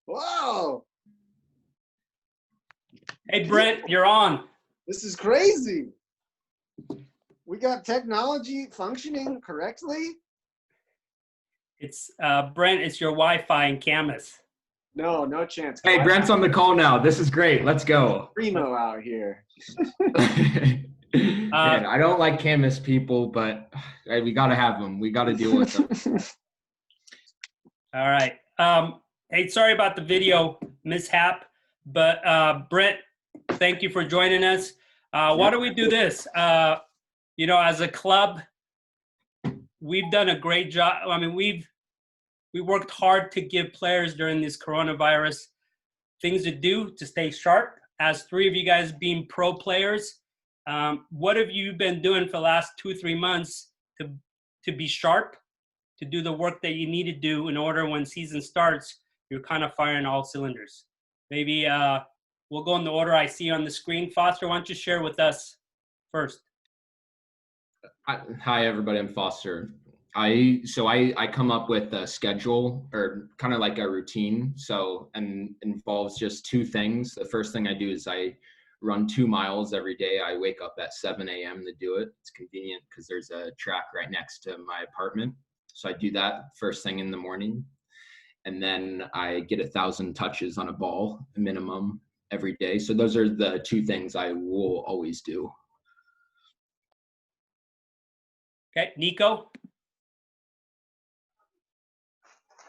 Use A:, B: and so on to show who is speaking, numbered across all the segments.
A: Wow.
B: Hey, Brent, you're on.
A: This is crazy. We got technology functioning correctly?
B: It's Brent, it's your Wi-Fi in Camas.
A: No chance.
C: Hey, Brent's on the call now. This is great. Let's go.
A: Primo out here.
C: Man, I don't like Camas people, but we got to have them. We got to deal with them.
B: All right. Hey, sorry about the video mishap, but Brent, thank you for joining us. Why don't we do this? As a club, we've done a great job. I mean, we worked hard to give players during this coronavirus things to do to stay sharp. As three of you guys being pro players, what have you been doing for the last 2-3 months to be sharp, to do the work that you need to do in order when season starts, you're kind of firing all cylinders? Maybe we'll go in the order I see on the screen. Foster, why don't you share with us first?
C: Hi, everybody. I'm Foster. I come up with a schedule, or kind of like a routine. And involves just two things. The first thing I do is I run 2 miles every day. I wake up at 7 a.m. to do it. It's convenient because there's a track right next to my apartment. So I do that first thing in the morning. And then I get 1,000 touches on a ball, a minimum, every day. So those are the two things I will always do.
B: Okay, Niko?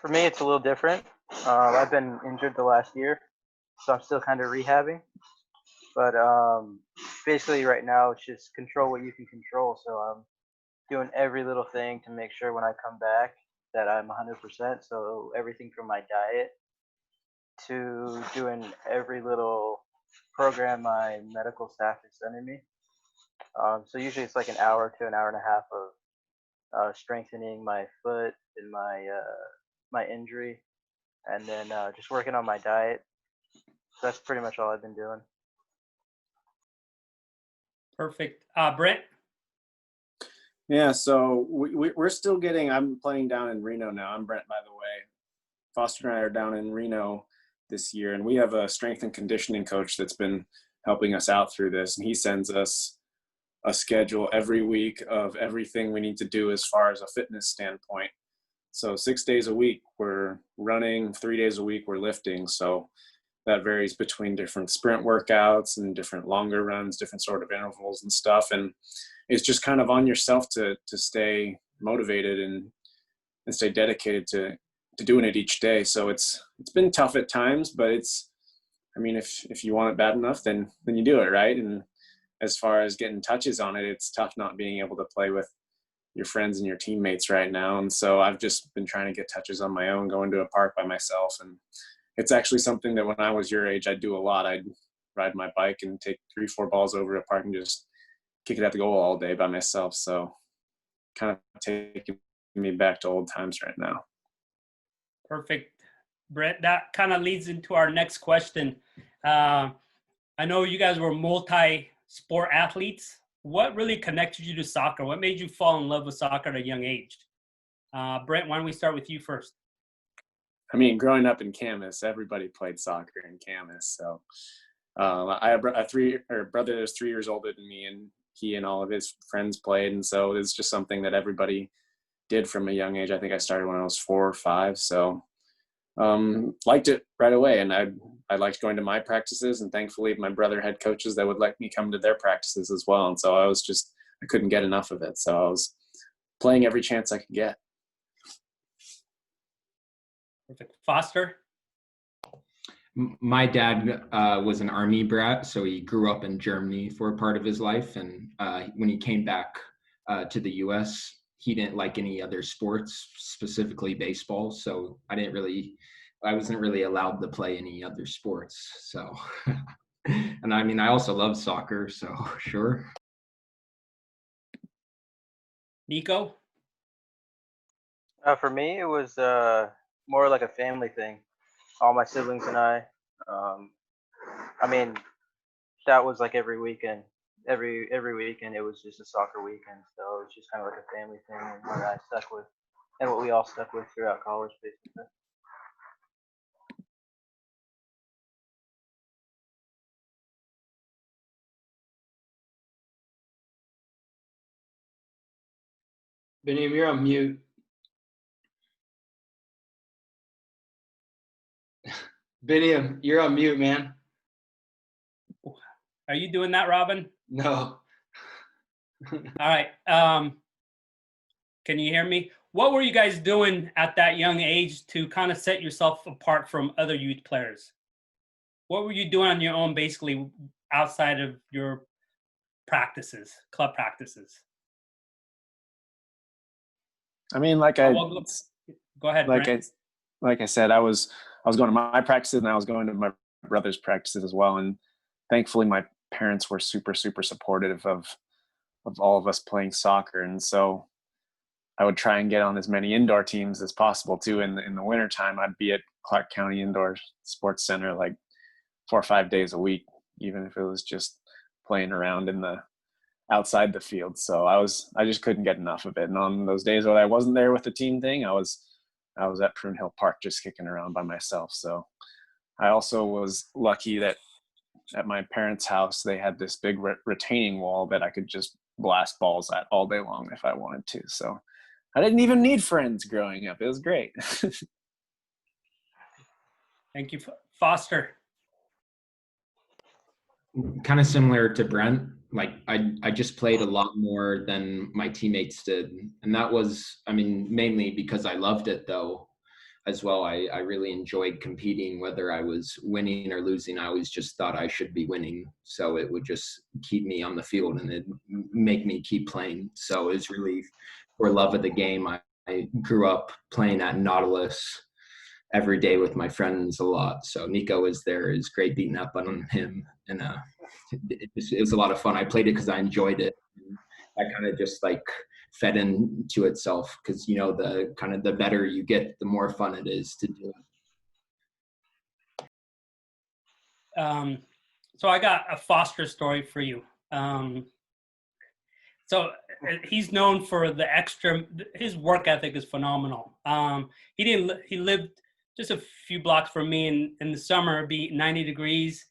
D: For me, it's a little different. I've been injured the last year, so I'm still kind of rehabbing. But basically right now, it's just control what you can control. So I'm doing every little thing to make sure when I come back that I'm 100%. So everything from my diet to doing every little program my medical staff is sending me. So usually it's like an hour to an hour and a half of strengthening my foot and my injury, and then just working on my diet. So that's pretty much all I've been doing.
B: Perfect. Brent?
E: Yeah, so we're still getting, I'm playing down in Reno now. I'm Brent, by the way. Foster and I are down in Reno this year, and we have a strength and conditioning coach that's been helping us out through this, and he sends us a schedule every week of everything we need to do as far as a fitness standpoint. So 6 days a week we're running, 3 days a week we're lifting. So that varies between different sprint workouts and different longer runs, different sort of intervals and stuff. And it's just kind of on yourself to stay motivated and stay dedicated to doing it each day. So it's been tough at times, but if you want it bad enough, then you do it, right? And as far as getting touches on it, it's tough not being able to play with your friends and your teammates right now. And so I've just been trying to get touches on my own, going to a park by myself. And it's actually something that when I was your age, I'd do a lot. I'd ride my bike and take 3-4 balls over to a park and just kick it at the goal all day by myself. So kind of taking me back to old times right now.
B: Perfect. Brett, that kind of leads into our next question. I know you guys were multi-sport athletes. What really connected you to soccer? What made you fall in love with soccer at a young age? Brent, why don't we start with you first?
E: I mean, growing up in Camas, everybody played soccer in Camas. So I have a brother that's 3 years older than me, and he and all of his friends played. And so it's just something that everybody did from a young age. I think I started when I was 4 or 5. So liked it right away. And I liked going to my practices, and thankfully my brother had coaches that would let me come to their practices as well. And so I couldn't get enough of it. So I was playing every chance I could get.
B: Perfect. Foster?
C: My dad was an Army brat, so he grew up in Germany for a part of his life. And when he came back to the U.S., he didn't like any other sports, specifically baseball. So I wasn't really allowed to play any other sports. So, and I mean, I also love soccer, so sure.
B: Niko?
D: For me, it was more like a family thing. All my siblings and I. That was like every weekend. Every weekend it was just a soccer weekend. So it was just kind of like a family thing, and what I stuck with, and what we all stuck with throughout college, basically.
F: Benny, you're on mute. Benny, you're on mute, man.
B: Are you doing that, Robin?
F: No.
B: All right. Can you hear me? What were you guys doing at that young age to kind of set yourself apart from other youth players? What were you doing on your own, basically, outside of your practices, club practices?
E: I mean, like
B: go ahead, Brent.
E: Like I said, I was going to my practices and I was going to my brother's practices as well. And thankfully, my parents were super, super supportive of all of us playing soccer. And so I would try and get on as many indoor teams as possible too. In the wintertime, I'd be at Clark County Indoor Sports Center like 4 or 5 days a week, even if it was just playing around outside the field. So I just couldn't get enough of it. And on those days when I wasn't there with the team thing, I was at Prune Hill Park just kicking around by myself. So I also was lucky that at my parents' house, they had this big retaining wall that I could just blast balls at all day long if I wanted to. So I didn't even need friends growing up. It was great.
B: Thank you, Foster.
C: Kind of similar to Brent. Like I just played a lot more than my teammates did. And that was, I mean, mainly because I loved it though as well. I really enjoyed competing, whether I was winning or losing. I always just thought I should be winning. So it would just keep me on the field and it'd make me keep playing. So it's really for love of the game. I grew up playing at Nautilus every day with my friends a lot. So Niko is there, is great beating up on him. And it was a lot of fun. I played it because I enjoyed it. And I kind of just like fed into itself because, you know, the better you get, the more fun it is to do it.
B: So I got a Foster story for you. So he's known for his work ethic is phenomenal. He lived just a few blocks from me, in the summer, it'd be 90 degrees.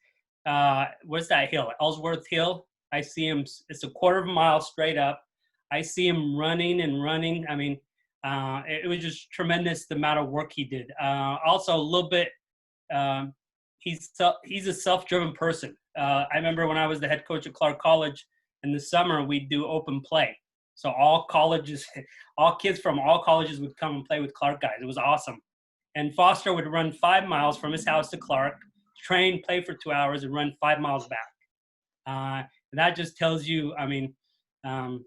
B: What's that hill? Ellsworth Hill. I see him, it's a quarter of a mile straight up. I see him running and running. I mean, it was just tremendous the amount of work he did. Also a little bit, he's a self-driven person. I remember when I was the head coach at Clark College, in the summer we'd do open play. So all kids from all colleges would come and play with Clark guys. It was awesome. And Foster would run 5 miles from his house to Clark, train, play for 2 hours, and run 5 miles back. And that just tells you, I mean, the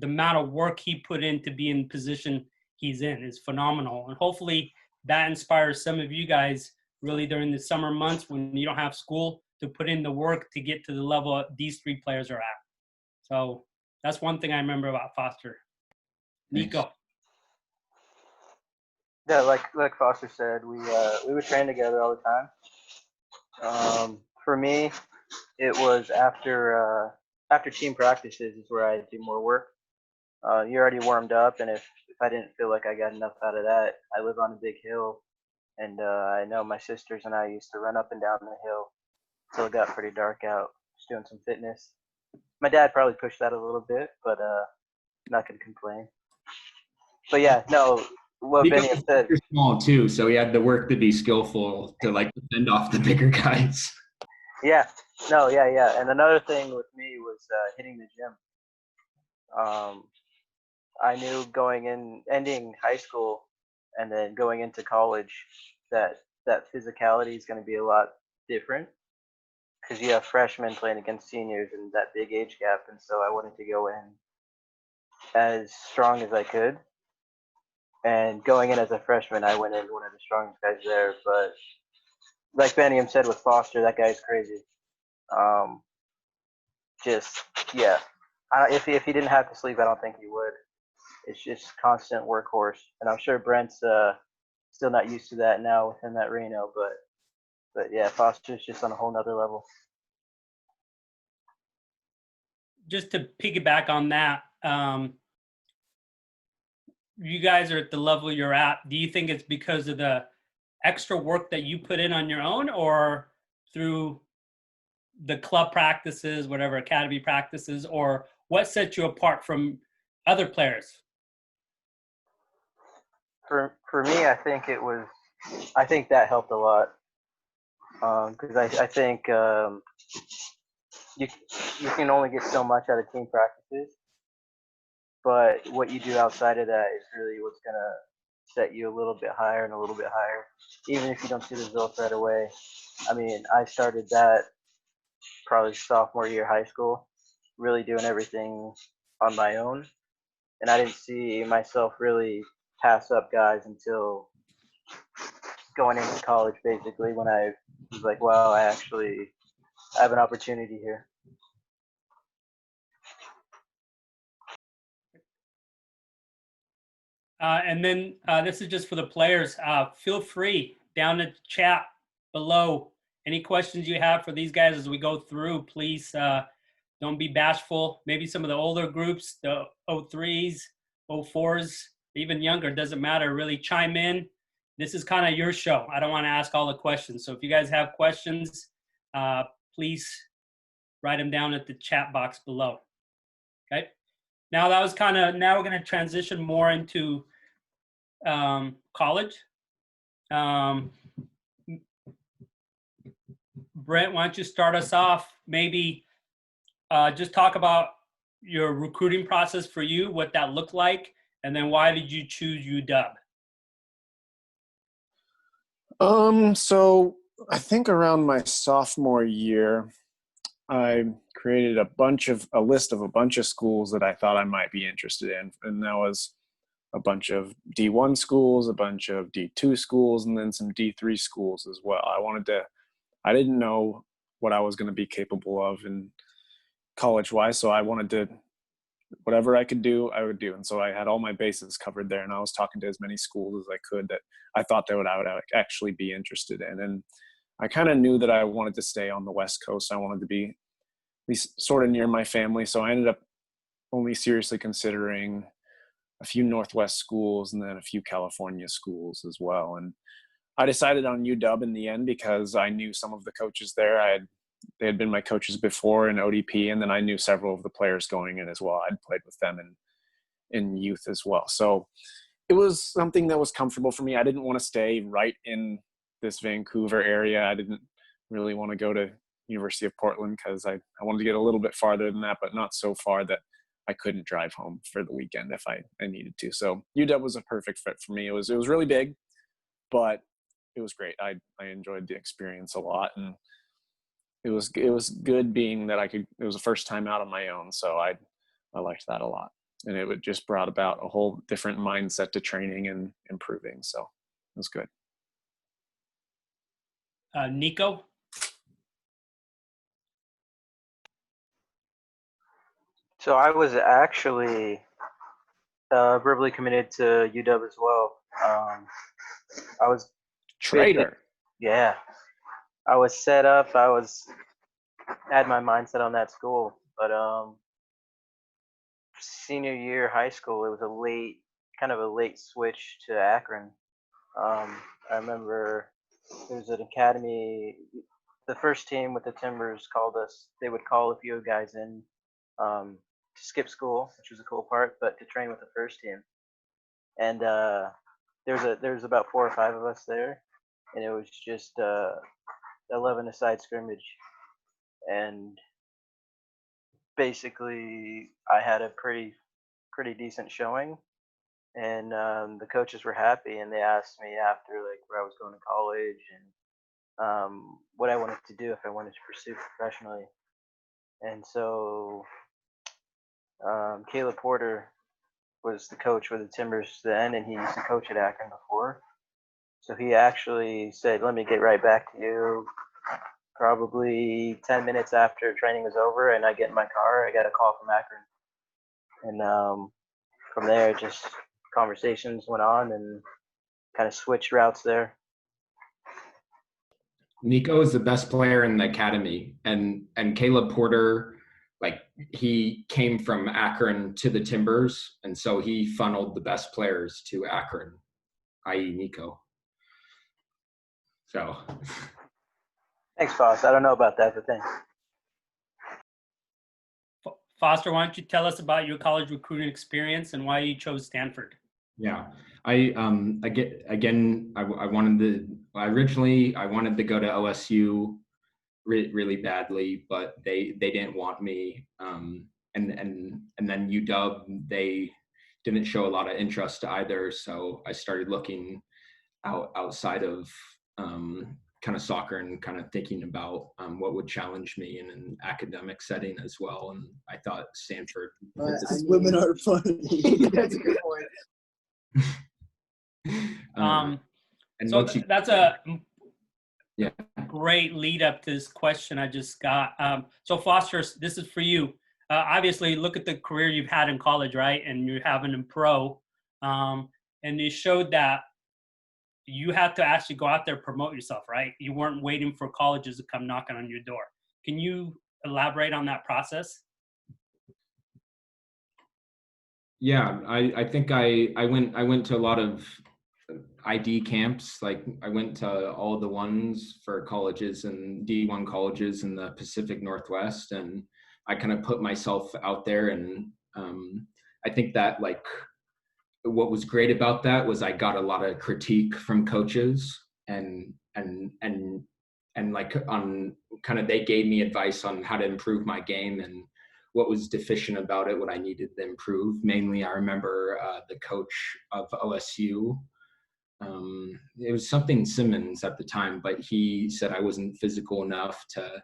B: amount of work he put in to be in the position he's in is phenomenal. And hopefully that inspires some of you guys really during the summer months when you don't have school to put in the work to get to the level these 3 players are at. So that's one thing I remember about Foster. Niko.
D: Yeah, like Foster said, we would train together all the time. For me, it was after team practices is where I do more work. You're already warmed up, and if I didn't feel like I got enough out of that, I live on a big hill, and I know my sisters and I used to run up and down the hill until it got pretty dark out, just doing some fitness. My dad probably pushed that a little bit, but not gonna complain. But yeah, no. What Benny said.
C: You're small too, so he had to work to be skillful to like fend off the bigger guys.
D: Yeah, no, yeah. And another thing with me was hitting the gym. I knew ending high school and then going into college that physicality is going to be a lot different because you have freshmen playing against seniors and that big age gap. And so I wanted to go in as strong as I could. And going in as a freshman, I went in one of the strongest guys there. But like Benny said with Foster, that guy's crazy. If he didn't have to sleep, I don't think he would. It's just constant workhorse, and I'm sure Brent's still not used to that now with him at Reno. But yeah, Foster's just on a whole nother level.
B: Just to piggyback on that. You guys are at the level you're at. Do you think it's because of the extra work that you put in on your own or through the club practices, whatever academy practices, or what sets you apart from other players?
D: For me, I think that helped a lot. Because I think you you can only get so much out of team practices, but what you do outside of that is really what's gonna set you a little bit higher and a little bit higher, even if you don't see the results right away. I mean, I started that probably sophomore year high school, really doing everything on my own, and I didn't see myself really pass up guys until going into college, basically, when I was like, wow, I actually have an opportunity here.
B: And then this is just for the players. Feel free down in the chat below. Any questions you have for these guys as we go through, please don't be bashful. Maybe some of the older groups, the 03s, 04s, even younger, doesn't matter. Really chime in. This is kind of your show. I don't want to ask all the questions. So if you guys have questions, please write them down at the chat box below. Okay. Now that was now we're going to transition more into college. Brent, why don't you start us off? Maybe just talk about your recruiting process for you, what that looked like, and then why did you choose UW?
E: So I think around my sophomore year, I created a list of a bunch of schools that I thought I might be interested in. And that was a bunch of D1 schools, a bunch of D2 schools, and then some D3 schools as well. I didn't know what I was going to be capable of in college-wise, so I wanted to, whatever I could do, I would do. And so I had all my bases covered there, and I was talking to as many schools as I could that I thought I would actually be interested in. And I kind of knew that I wanted to stay on the West Coast. I wanted to be at least sort of near my family. So I ended up only seriously considering a few Northwest schools and then a few California schools as well. And I decided on UW in the end because I knew some of the coaches there. They had been my coaches before in ODP, and then I knew several of the players going in as well. I'd played with them in youth as well. So it was something that was comfortable for me. I didn't want to stay right in this Vancouver area. I didn't really want to go to University of Portland because I wanted to get a little bit farther than that, but not so far that I couldn't drive home for the weekend if I needed to. So UW was a perfect fit for me. It was really big, but it was great. I enjoyed the experience a lot, and it was good being that it was the first time out on my own. So I liked that a lot. And it just brought about a whole different mindset to training and improving. So it was good.
B: Niko?
D: So I was actually verbally committed to UW as well. I was
E: Traitor.
D: Yeah, I was set up. Had my mindset on that school, but senior year high school, it was a late switch to Akron. I remember there was an academy. The first team with the Timbers called us. They would call a few guys in to skip school, which was a cool part, but to train with the first team. And there's about 4 or 5 of us there, and it was just 11-a-side scrimmage, and basically I had a pretty decent showing, and the coaches were happy, and they asked me after like where I was going to college and what I wanted to do if I wanted to pursue professionally. And so Caleb Porter was the coach for the Timbers then, and he used to coach at Akron before. So he actually said, let me get right back to you. Probably 10 minutes after training was over and I get in my car, I got a call from Akron. And from there, just conversations went on and kind of switched routes there.
C: Niko is the best player in the academy, and Caleb Porter, like, he came from Akron to the Timbers, and so he funneled the best players to Akron, i.e. Niko. So
D: Thanks, Foss. I don't know about that, but thanks.
B: Foster, why don't you tell us about your college recruiting experience and why you chose Stanford?
C: yeah, Originally I wanted to go to OSU really badly, but they didn't want me. And then UW, they didn't show a lot of interest either. So I started looking outside of kind of soccer and kind of thinking about what would challenge me in an academic setting as well. And I thought Stanford.
A: Women are funny. That's a good point.
C: And
B: so
C: once you,
B: that's a
C: yeah.
B: great lead up to this question I just got. So Foster, this is for you. Obviously, look at the career you've had in college, right? And you're having in pro. And you showed that you had to actually go out there and promote yourself, right? You weren't waiting for colleges to come knocking on your door. Can you elaborate on that process?
C: Yeah, I think I went to a lot of ID camps. Like I went to all the ones for colleges and D1 colleges in the Pacific Northwest, and I kind of put myself out there. And I think that like what was great about that was I got a lot of critique from coaches and like on kind of they gave me advice on how to improve my game and what was deficient about it, what I needed to improve. Mainly, I remember the coach of OSU. It was something Simmons at the time, but he said I wasn't physical enough to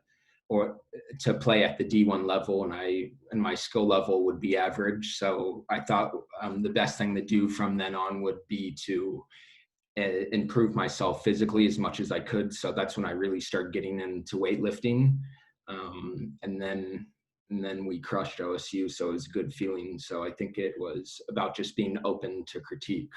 C: play at the D1 level, and my skill level would be average. So I thought the best thing to do from then on would be to improve myself physically as much as I could. So that's when I really started getting into weightlifting, and then we crushed OSU. So it was a good feeling. So I think it was about just being open to critique.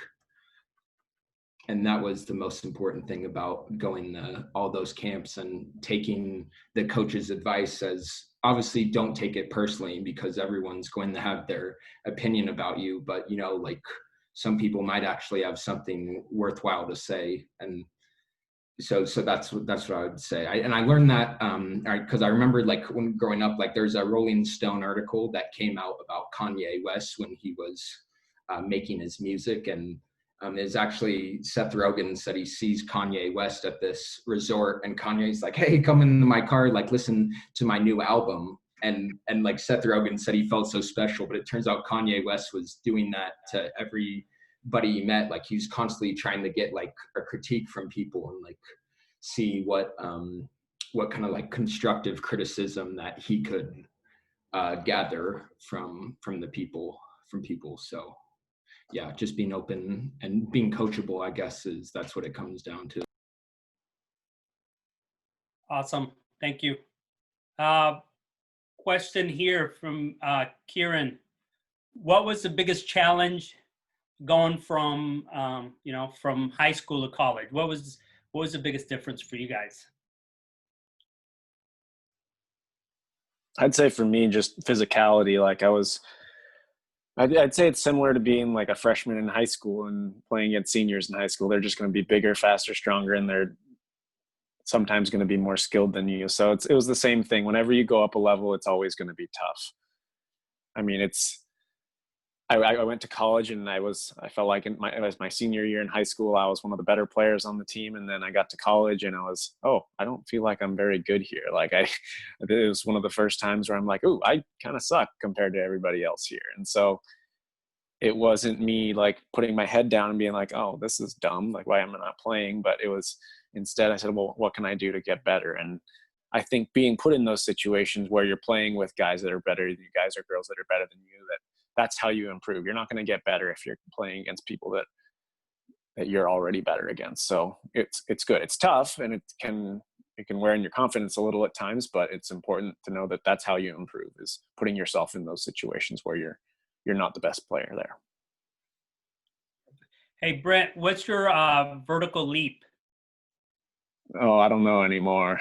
C: And that was the most important thing about going to all those camps and taking the coach's advice. As obviously don't take it personally because everyone's going to have their opinion about you, but you know, like some people might actually have something worthwhile to say. And so that's what I would say. I learned that because I remember like when growing up, like there's a Rolling Stone article that came out about Kanye West when he was making his music, and is actually Seth Rogen said he sees Kanye West at this resort, and Kanye's like, "Hey, come into my car, like listen to my new album." And like Seth Rogen said he felt so special, but it turns out Kanye West was doing that to everybody he met. Like he was constantly trying to get like a critique from people and like see what kind of like constructive criticism that he could gather from people. So yeah, just being open and being coachable, I guess, that's what it comes down to.
B: Awesome. Thank you. Question here from Kieran. What was the biggest challenge going from, from high school to college? What was the biggest difference for you guys?
E: I'd say for me, just physicality. Like I'd say it's similar to being like a freshman in high school and playing against seniors in high school. They're just going to be bigger, faster, stronger, and they're sometimes going to be more skilled than you. So it was the same thing. Whenever you go up a level, it's always going to be tough. I mean, I went to college and I felt like it was my senior year in high school. I was one of the better players on the team. And then I got to college and I don't feel like I'm very good here. Like it was one of the first times where I'm like, oh, I kind of suck compared to everybody else here. And so it wasn't me like putting my head down and being like, oh, this is dumb. Like, why am I not playing? But it was instead I said, well, what can I do to get better? And I think being put in those situations where you're playing with guys that are better than you, guys or girls that are better than you, that's how you improve. You're not going to get better if you're playing against people that you're already better against. So it's good. It's tough and it can wear in your confidence a little at times, but it's important to know that that's how you improve, is putting yourself in those situations where you're not the best player there.
B: Hey, Brent, what's your vertical leap?
E: Oh, I don't know anymore.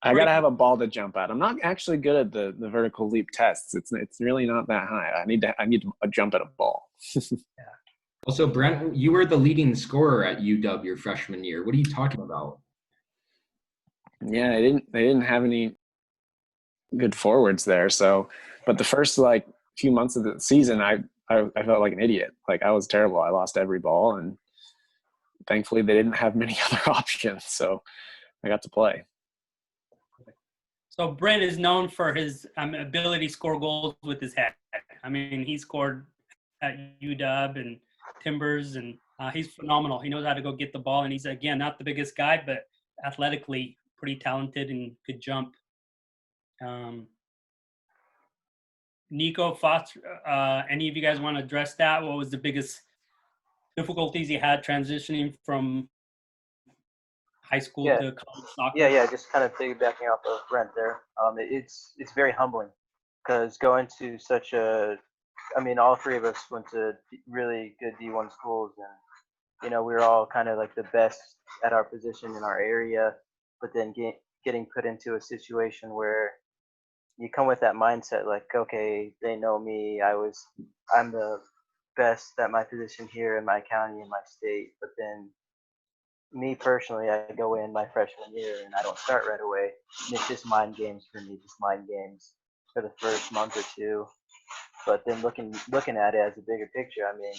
E: I got to have a ball to jump at. I'm not actually good at the vertical leap tests. It's really not that high. I need to jump at a ball.
B: Yeah.
C: Also, Brent, you were the leading scorer at UW your freshman year. What are you talking about?
E: Yeah, they didn't have any good forwards there. So, but the first like few months of the season, I I felt like an idiot. Like I was terrible. I lost every ball, and thankfully they didn't have many other options, so I got to play.
B: So Brent is known for his ability to score goals with his head. I mean, he scored at UW and Timbers, and he's phenomenal. He knows how to go get the ball, and he's, again, not the biggest guy, but athletically pretty talented and could jump. Nikko Foster, any of you guys want to address that? What was the biggest difficulties you had transitioning from high school
D: Yeah.
B: to college soccer?
D: Yeah. Just kind of piggybacking off of Brent there. It's very humbling because going to such a, I mean, all three of us went to really good D1 schools, and you know, we were all kind of like the best at our position in our area, but then getting put into a situation where you come with that mindset like, okay, they know me. I'm the best at my position here in my county, in my state. But then me personally, I go in my freshman year and I don't start right away. And it's just mind games for me, just mind games for the first month or two. But then looking at it as a bigger picture, I mean,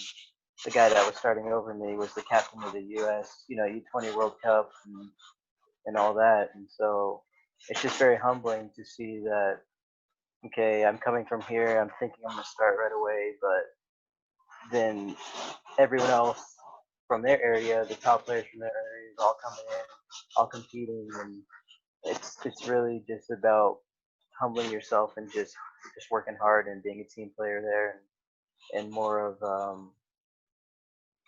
D: the guy that was starting over me was the captain of the U.S., U20 World Cup and all that. And so it's just very humbling to see that, okay, I'm coming from here, I'm thinking I'm going to start right away, but then everyone else from their area, the top players from their area, is all coming in, all competing, and it's really just about humbling yourself and just working hard and being a team player there, and more of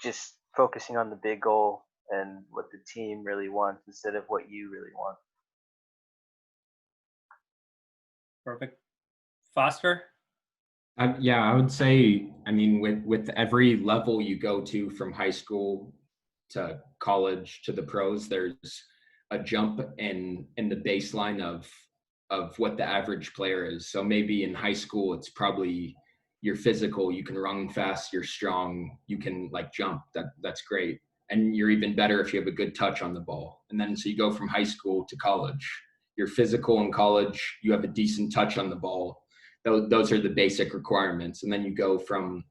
D: just focusing on the big goal and what the team really wants instead of what you really want.
B: Perfect. Foster?
C: Yeah, I would say, I mean, with every level you go to from high school to college to the pros, there's a jump in the baseline of what the average player is. So maybe in high school, it's probably you're physical, you can run fast, you're strong, you can like jump. That's great. And you're even better if you have a good touch on the ball. And then so you go from high school to college. You're physical in college, you have a decent touch on the ball. Those are the basic requirements. And then you go from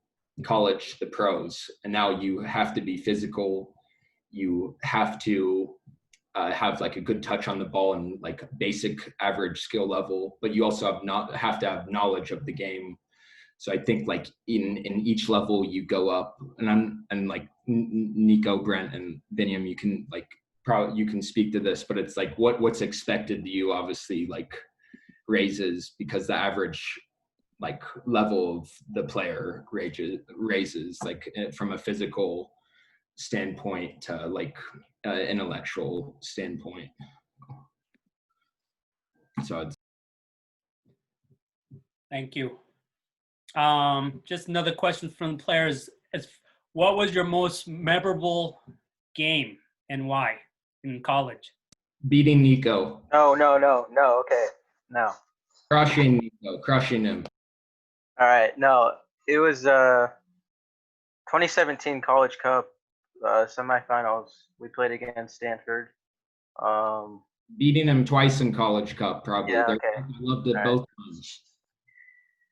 C: college to the pros, and now you have to be physical. You have to have like a good touch on the ball and like basic average skill level, but you also have to have knowledge of the game. So I think like in each level you go up, and like Niko, Brent, and Viniam, you can like probably you can speak to this, but it's like what's expected to you obviously like raises because the average like level of the player raises like from a physical standpoint to like intellectual standpoint. So
B: Thank you. Just another question from the players. What was your most memorable game and why in college?
C: beating Niko.
D: No. Okay, no.
C: Crushing Niko, crushing him.
D: All right, no. It was 2017 College Cup semifinals. We played against Stanford.
C: Beating him twice in College Cup, probably.
D: Yeah, okay.
C: I loved it
D: All right.
C: both times.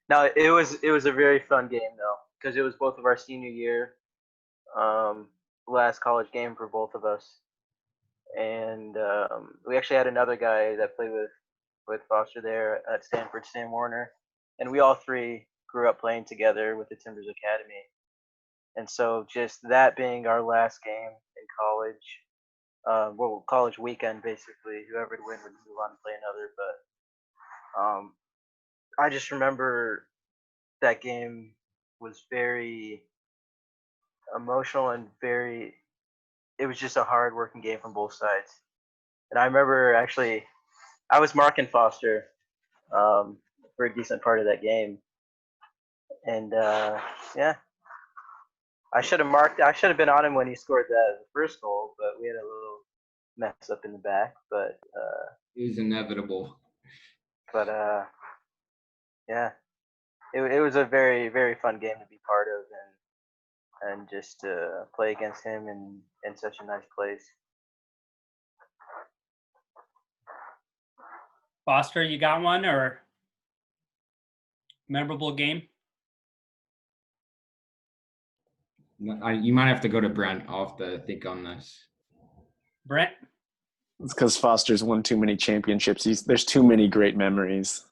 D: No, it was a very fun game though, because it was both of our senior year, last college game for both of us, and we actually had another guy that played with Foster there at Stanford, Sam Warner, and we all three grew up playing together with the Timbers Academy, and so just that being our last game in college, college weekend basically, whoever would win would move on to play another, but I just remember that game was very emotional and it was just a hard working game from both sides. And I remember actually, I was marking Foster for a decent part of that game. And yeah, I should have been on him when he scored the first goal, but we had a little mess up in the back. But
C: It was inevitable.
D: Yeah, it was a very, very fun game to be part of, and just to play against him in such a nice place.
B: Foster, you got one or memorable game?
C: You might have to go to Brent. I'll have to think on this.
B: Brent?
E: It's because Foster's won too many championships. There's too many great memories.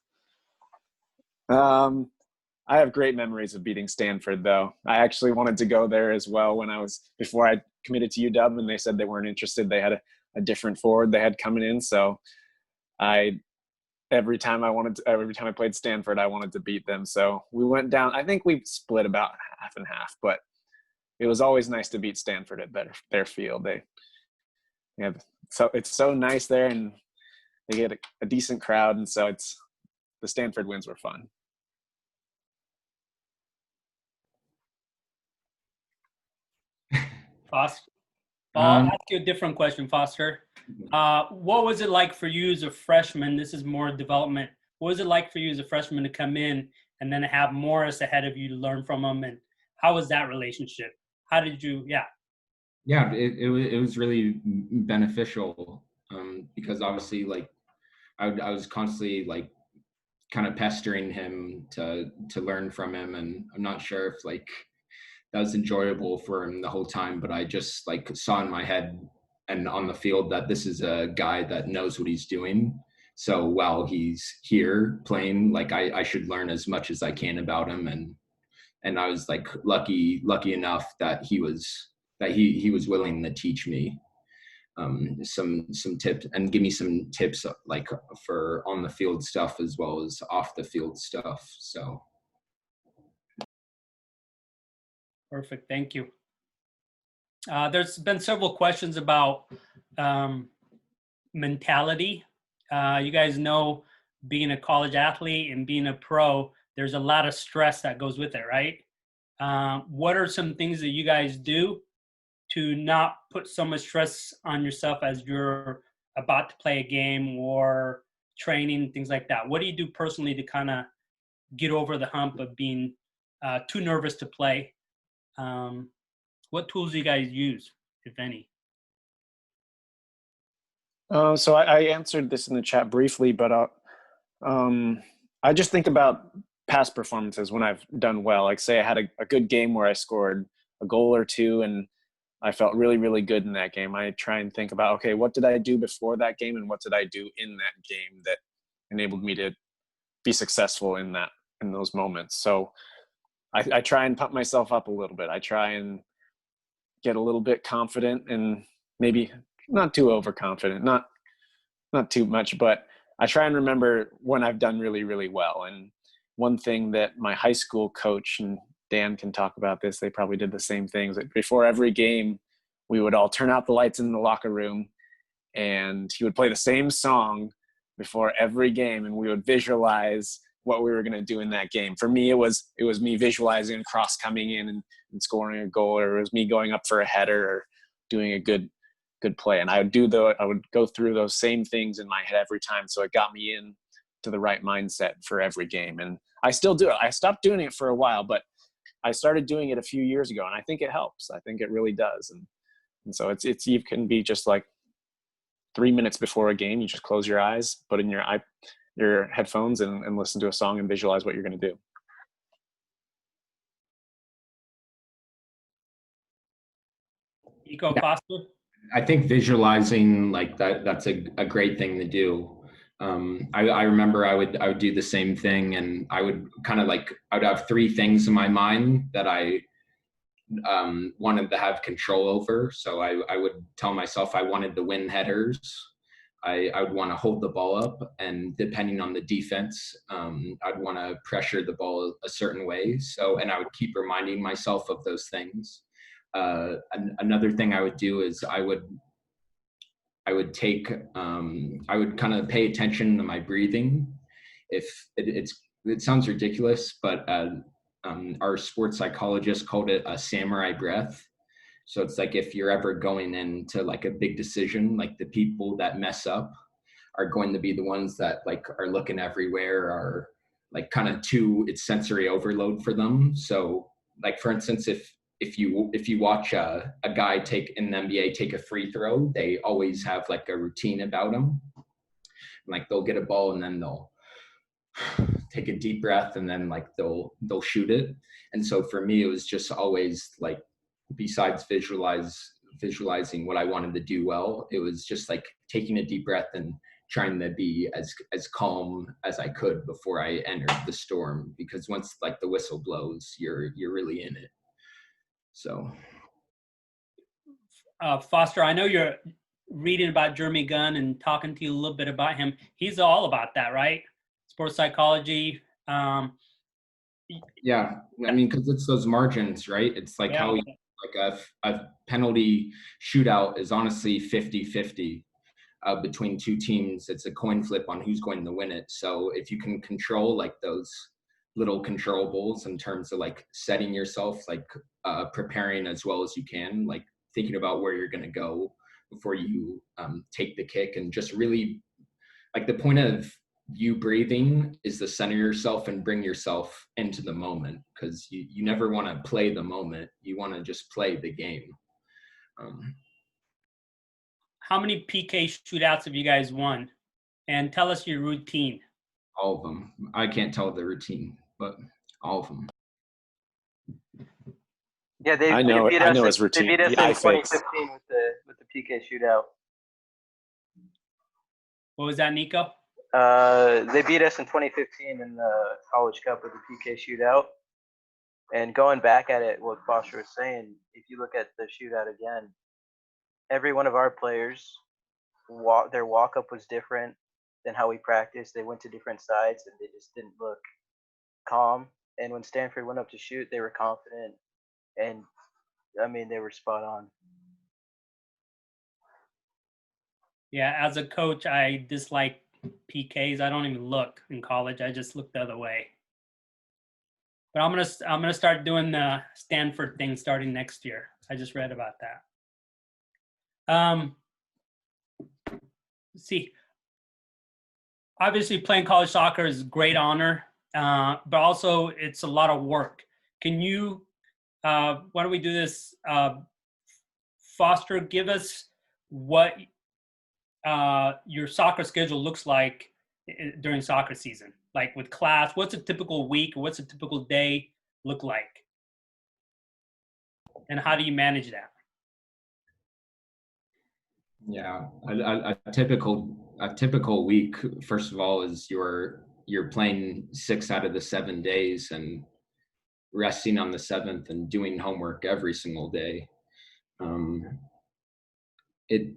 E: I have great memories of beating Stanford, though. I actually wanted to go there as well before I committed to UW, and they said they weren't interested. They had a different forward they had coming in, so every time I played Stanford, I wanted to beat them. So we went down. I think we split about half and half, but it was always nice to beat Stanford at their field. So it's so nice there, and they get a decent crowd, and so the Stanford wins were fun.
B: Foster? I'll ask you a different question, Foster. What was it like for you as a freshman? This is more development. What was it like for you as a freshman to come in and then have Morris ahead of you to learn from him? And how was that relationship? How did you,
C: Yeah, it was really beneficial because obviously, like, I was constantly like kind of pestering him to learn from him, and I'm not sure if like that was enjoyable for him the whole time, but I just like saw in my head and on the field that this is a guy that knows what he's doing. So while he's here playing, like I should learn as much as I can about him, and I was like lucky enough that he was willing to teach me some tips and give me some tips like for on the field stuff as well as off the field stuff. So
B: perfect. Thank you. There's been several questions about mentality. You guys know being a college athlete and being a pro, there's a lot of stress that goes with it, right? What are some things that you guys do to not put so much stress on yourself as you're about to play a game or training, things like that? What do you do personally to kind of get over the hump of being too nervous to play? What tools do you guys use, if any?
E: So I answered this in the chat briefly, but I just think about past performances when I've done well. Like say I had a good game where I scored a goal or two and I felt really, really good in that game. I try and think about, okay, what did I do before that game and what did I do in that game that enabled me to be successful in those moments. So I try and pump myself up a little bit. I try and get a little bit confident and maybe not too overconfident, not too much, but I try and remember when I've done really, really well. And one thing that my high school coach, and Dan can talk about this, they probably did the same things. Before every game, we would all turn out the lights in the locker room and he would play the same song before every game and we would visualize what we were going to do in that game. For me, it was me visualizing a cross coming in and scoring a goal, or it was me going up for a header or doing a good play. And I would go through those same things in my head every time. So it got me in to the right mindset for every game. And I still do it. I stopped doing it for a while, but I started doing it a few years ago and I think it helps. I think it really does. And so you can be just like 3 minutes before a game, you just close your eyes, put in your headphones and listen to a song and visualize what you're going to do.
B: Niko Foster?
C: I think visualizing like that's a great thing to do. I remember I would do the same thing, and I would kind of like, I would have 3 things in my mind that I wanted to have control over. So I would tell myself I wanted to win headers. I would want to hold the ball up, and depending on the defense, I'd want to pressure the ball a certain way. And I would keep reminding myself of those things. Another thing I would do is I would kind of pay attention to my breathing. If it sounds ridiculous, but our sports psychologist called it a samurai breath. So it's like if you're ever going into like a big decision, like the people that mess up are going to be the ones that like are looking everywhere, are like kind of it's sensory overload for them. So like for instance, if you watch a guy in the NBA take a free throw, they always have like a routine about them. Like they'll get a ball and then they'll take a deep breath and then like they'll shoot it. And so for me, it was just always like besides visualizing what I wanted to do well, it was just like taking a deep breath and trying to be as calm as I could before I entered the storm, because once like the whistle blows, you're really in it. So
B: Foster, I know you're reading about Jeremy Gunn and talking to you a little bit about him. He's all about that, right? Sports psychology.
C: Yeah, I mean, because it's those margins, right? It's like how like a penalty shootout is honestly 50-50 between two teams. It's a coin flip on who's going to win it. So if you can control like those little controllables in terms of like setting yourself, like preparing as well as you can, like thinking about where you're going to go before you take the kick, and just really like the point of you breathing is to center yourself and bring yourself into the moment, because you never want to play the moment. You want to just play the game.
B: How many PK shootouts have you guys won? And tell us your routine.
C: All of them. I can't tell the routine, but all of them.
D: Yeah, they
E: I
D: beat us.
E: know his routine.
D: They beat us
E: The eye
D: in
E: fakes.
D: 2015 with the PK shootout.
B: What was that, Niko?
D: They beat us in 2015 in the College Cup with the PK shootout. And going back at it, what Foster was saying, if you look at the shootout again, every one of our players, their walk-up was different than how we practiced. They went to different sides, and they just didn't look calm. And when Stanford went up to shoot, they were confident. And, I mean, they were spot on.
B: Yeah, as a coach, I dislike PKs. I don't even look in college. I just look the other way. But I'm gonna start doing the Stanford thing starting next year. I just read about that. See, obviously playing college soccer is a great honor, but also it's a lot of work. Can you, why don't we do this? Foster, give us what your soccer schedule looks like during soccer season, like with class. What's a typical week? What's a typical day look like? And how do you manage that?
C: Yeah, a typical week, first of all, is you're playing 6 out of the 7 days and resting on the 7th and doing homework every single day. It's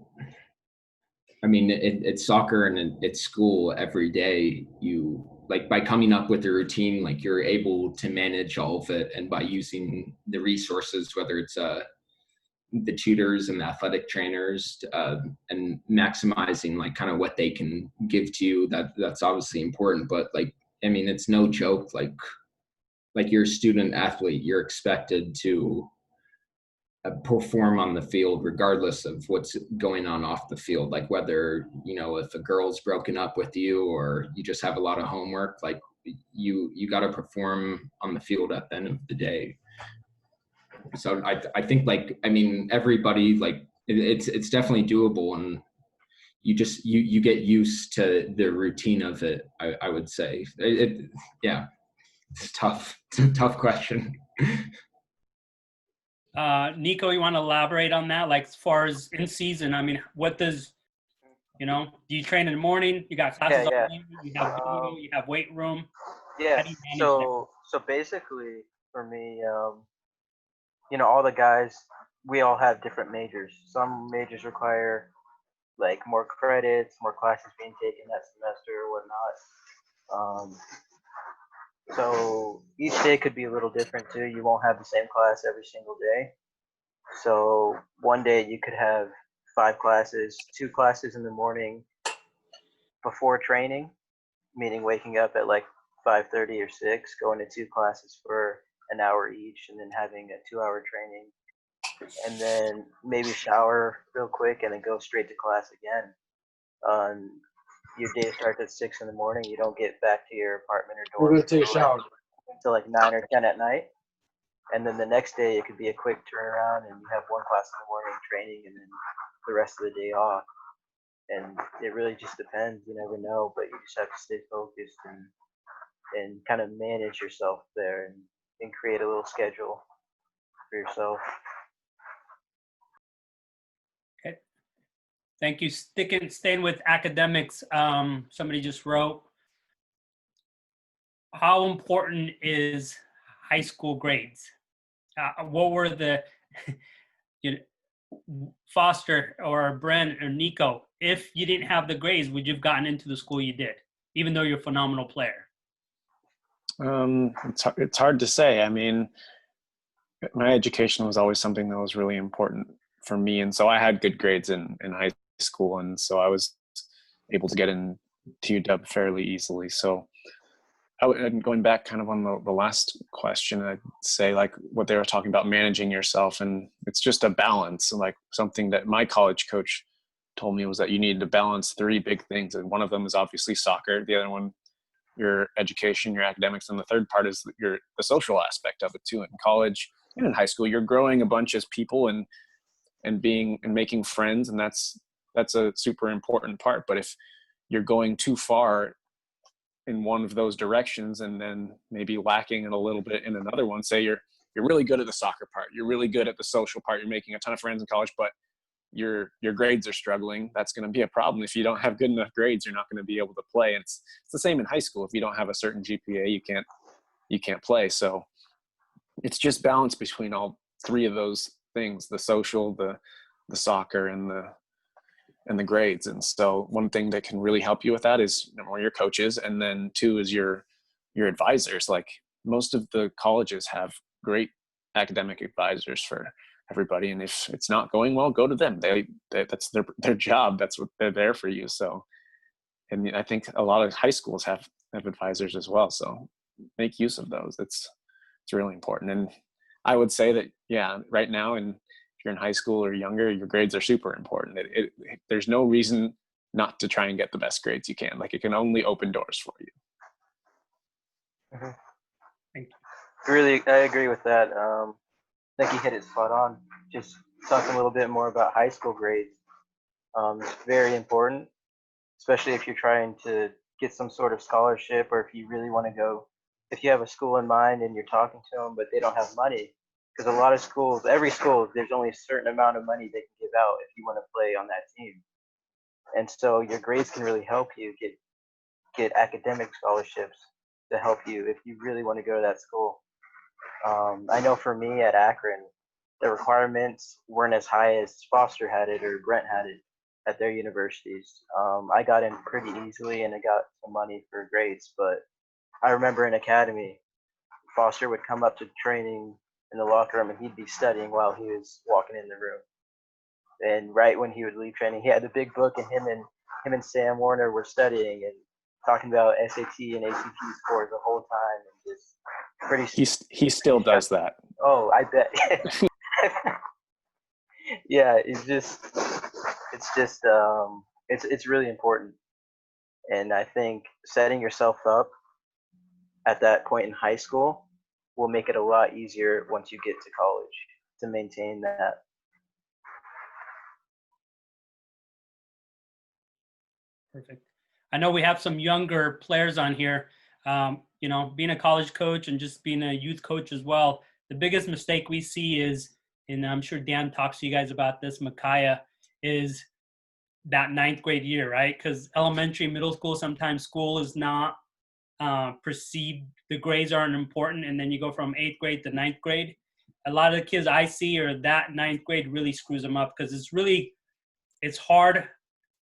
C: soccer and it's school every day. You like by coming up with a routine, like you're able to manage all of it, and by using the resources, whether it's the tutors and the athletic trainers, and maximizing like kind of what they can give to you. That's obviously important, but like, I mean, it's no joke. Like you're a student athlete, you're expected to perform on the field regardless of what's going on off the field. Like whether, if a girl's broken up with you or you just have a lot of homework, like you got to perform on the field at the end of the day. So I think like, I mean, everybody, like it's definitely doable, and you get used to the routine of it. I would say yeah, it's tough. It's a tough question.
B: Niko, you want to elaborate on that? Like as far as in season, I mean, what does, do you train in the morning? You got classes all day, you have video, you have weight room.
D: Yeah. So basically for me, all the guys, we all have different majors. Some majors require like more credits, more classes being taken that semester or whatnot. So each day could be a little different too. You won't have the same class every single day. So one day you could have 5 classes, 2 classes in the morning before training, meaning waking up at like 5:30 or 6, going to 2 classes for an hour each, and then having a 2-hour training, and then maybe shower real quick and then go straight to class again. Your day starts at 6 in the morning. You don't get back to your apartment or dorm.
A: We're gonna take a shower.
D: Till like 9 or 10 at night. And then the next day it could be a quick turnaround, and you have 1 class in the morning training, and then the rest of the day off. And it really just depends. You never know, but you just have to stay focused and kind of manage yourself there, and create a little schedule for yourself.
B: Thank you. Staying with academics. Somebody just wrote, how important is high school grades? What were the, you know, Foster or Brent or Niko, if you didn't have the grades, would you have gotten into the school you did, even though you're a phenomenal player?
E: It's hard to say. I mean, my education was always something that was really important for me. And so I had good grades in high school. And so I was able to get into UW fairly easily. So and going back kind of on the last question, I'd say like what they were talking about, managing yourself. And it's just a balance. And like something that my college coach told me was that you needed to balance three big things. And one of them is obviously soccer. The other one, your education, your academics. And the third part is the social aspect of it too. In college and in high school, you're growing a bunch as people and making friends. And that's a super important part. But if you're going too far in one of those directions and then maybe lacking in a little bit in another one, say you're really good at the soccer part, you're really good at the social part, you're making a ton of friends in college, but your grades are struggling, that's going to be a problem. If you don't have good enough grades, you're not going to be able to play. And it's the same in high school. If you don't have a certain GPA, you can't play. So it's just balance between all three of those things: the social, the soccer, and the grades. And so one thing that can really help you with that is, number one, your coaches, and then two is your advisors. Like most of the colleges have great academic advisors for everybody, and if it's not going well, go to them. That's their job. That's what they're there for you. So, and I think a lot of high schools have advisors as well. So make use of those. It's really important. And I would say that, yeah, right now, and if you're in high school or younger, your grades are super important. There's no reason not to try and get the best grades you can. Like, it can only open doors for you.
D: Mm-hmm.
B: Thank you.
D: Really, I agree with that. I think you hit it spot on. Just talk a little bit more about high school grades. It's very important, especially if you're trying to get some sort of scholarship, or if you really want to go, if you have a school in mind and you're talking to them, but they don't have money. Because a lot of schools, every school, there's only a certain amount of money they can give out if you want to play on that team. And so your grades can really help you get academic scholarships to help you if you really want to go to that school. I know for me at Akron, the requirements weren't as high as Foster had it or Brent had it at their universities. I got in pretty easily and I got some money for grades, but I remember in academy, Foster would come up to training in the locker room and he'd be studying while he was walking in the room. And right when he would leave training, he had the big book, and him and Sam Warner were studying and talking about SAT and ACT scores the whole time, and just pretty.
E: He still does that.
D: Oh, I bet. Yeah, it's really important, and I think setting yourself up at that point in high school will make it a lot easier once you get to college to maintain that.
B: Perfect. I know we have some younger players on here. You know, being a college coach and just being a youth coach as well, the biggest mistake we see is, and I'm sure Dan talks to you guys about this, Micaiah, is that 9th grade year, right? Because elementary, middle school, sometimes school is not perceived, the grades aren't important, and then you go from 8th grade to 9th grade. A lot of the kids I see are that 9th grade really screws them up, because it's hard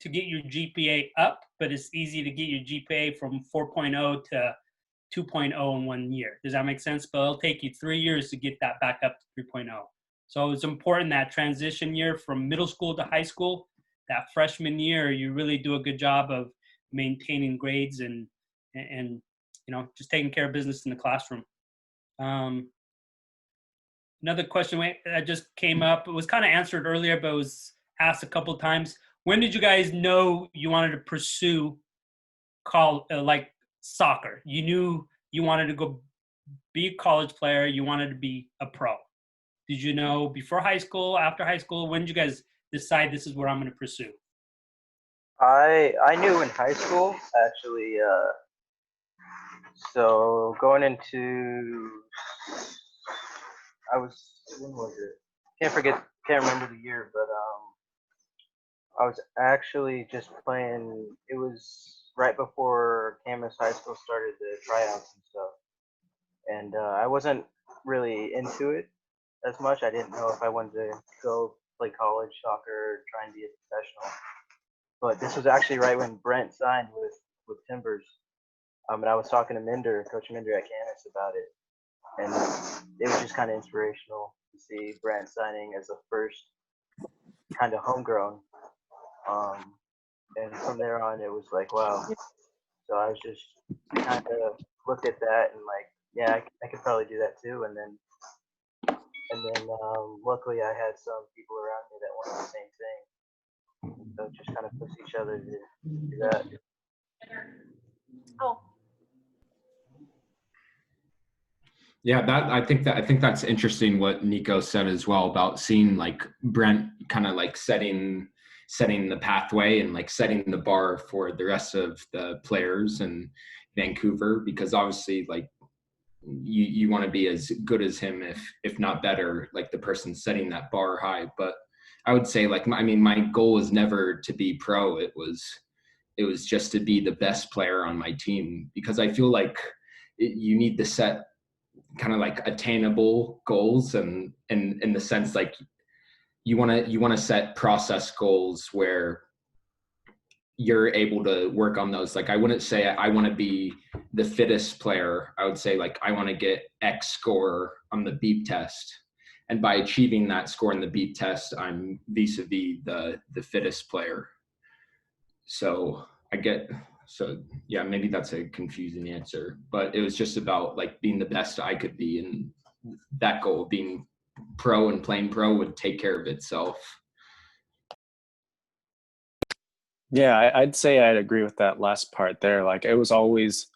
B: to get your GPA up, but it's easy to get your GPA from 4.0 to 2.0 in 1 year. Does that make sense? But it'll take you 3 years to get that back up to 3.0. So it's important that transition year from middle school to high school, that freshman year, you really do a good job of maintaining grades and you know, just taking care of business in the classroom. Another question that just came up, it was kind of answered earlier, but it was asked a couple of times. When did you guys know you wanted to pursue like soccer? You knew you wanted to go be a college player, you wanted to be a pro. Did you know before high school, after high school? When did you guys decide this is what I'm going to pursue?
D: I knew in high school, actually. So going into, when was it? Can't remember the year, but I was actually just playing. It was right before Camas High School started the tryouts and stuff, and I wasn't really into it as much. I didn't know if I wanted to go play college soccer or try and be a professional. But this was actually right when Brent signed with Timbers. And I was talking to Coach Minder at Camas about it, and it was just kind of inspirational to see Brent signing as the first kind of homegrown. And from there on, it was like, wow. So I was just kind of looked at that and like, yeah, I could probably do that too. And then luckily I had some people around me that wanted the same thing. So just kind of push each other to do that.
G: Oh,
C: Yeah, I think that's interesting what Niko said as well about seeing like Brent kind of like setting the pathway and like setting the bar for the rest of the players in Vancouver, because obviously like you want to be as good as him, if not better, like the person setting that bar high. But I would say like my goal was never to be pro. It was just to be the best player on my team, because I feel like you need to set kind of like attainable goals, and in the sense like you want to set process goals where you're able to work on those. Like I wouldn't say I want to be the fittest player. I would say like I want to get X score on the beep test, and by achieving that score in the beep test, I'm vis-a-vis the fittest player. So yeah, maybe that's a confusing answer, but it was just about like being the best I could be, and that goal of being pro and playing pro would take care of itself.
E: Yeah, I'd say I'd agree with that last part there. Like I just always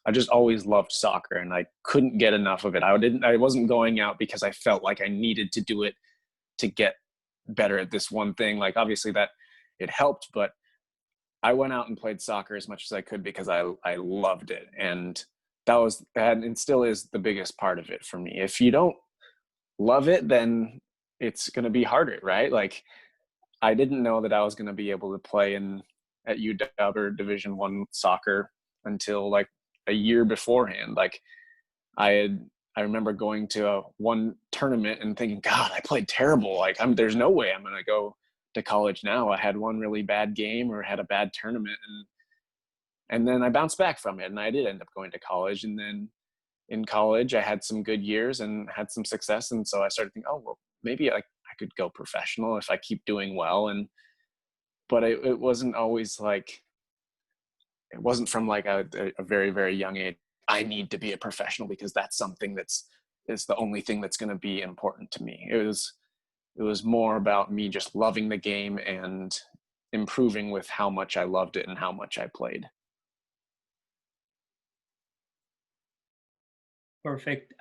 E: loved soccer, and I couldn't get enough of it. I wasn't going out because I felt like I needed to do it to get better at this one thing. Like obviously that it helped, but I went out and played soccer as much as I could because I loved it. And and still is the biggest part of it for me. If you don't love it, then it's going to be harder, right? Like I didn't know that I was going to be able to play at UW or Division I soccer until like a year beforehand. Like I remember going to one tournament and thinking, God, I played terrible. Like there's no way I'm going to go to college now. I had one really bad game or had a bad tournament, and then I bounced back from it, and I did end up going to college. And then in college I had some good years and had some success, and so I started thinking, oh well, maybe I could go professional if I keep doing well. But it wasn't always like, it wasn't from like a very, very young age, I need to be a professional because that's something is the only thing that's going to be important to me. It was more about me just loving the game and improving with how much I loved it and how much I played.
B: Perfect.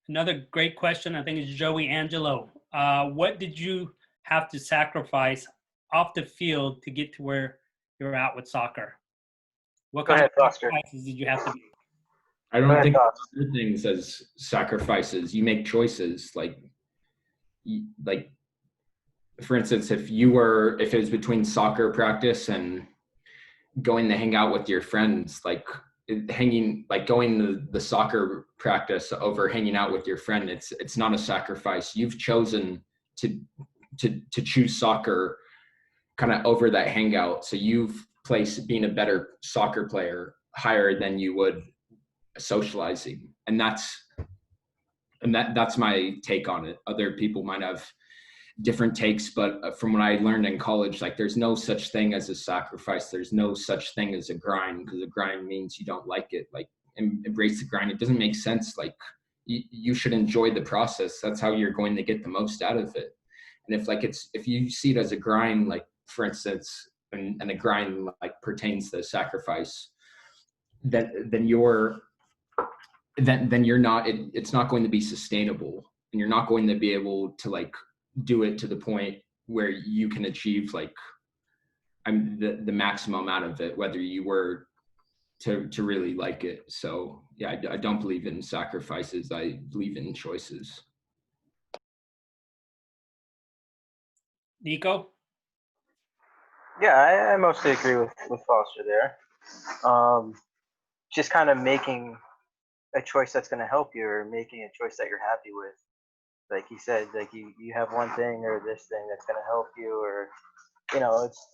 B: Another great question, I think, is Joey Angelo. What did you have to sacrifice off the field to get to where you're at with soccer? What kind of sacrifices did you have to make?
C: I don't think other things as sacrifices. You make choices. Like for instance, if it was between soccer practice and going to hang out with your friends, like going to the soccer practice over hanging out with your friend, it's not a sacrifice. You've chosen to choose soccer kind of over that hangout. So you've placed being a better soccer player higher than you would socializing. And that's my take on it. Other people might have different takes, but from what I learned in college, like there's no such thing as a sacrifice. There's no such thing as a grind, because a grind means you don't like it. Like embrace the grind. It doesn't make sense. Like you should enjoy the process. That's how you're going to get the most out of it. And if you see it as a grind, like for instance, and a grind like pertains to sacrifice, then you're not, it's not going to be sustainable, and you're not going to be able to like do it to the point where you can achieve like the maximum out of it, whether you were to really like it. So yeah, I don't believe in sacrifices. I believe in choices.
B: Niko?
D: Yeah, I mostly agree with Foster there. Just kind of making a choice that's going to help you, or making a choice that you're happy with. Like he said, like you have one thing or this thing that's going to help you, or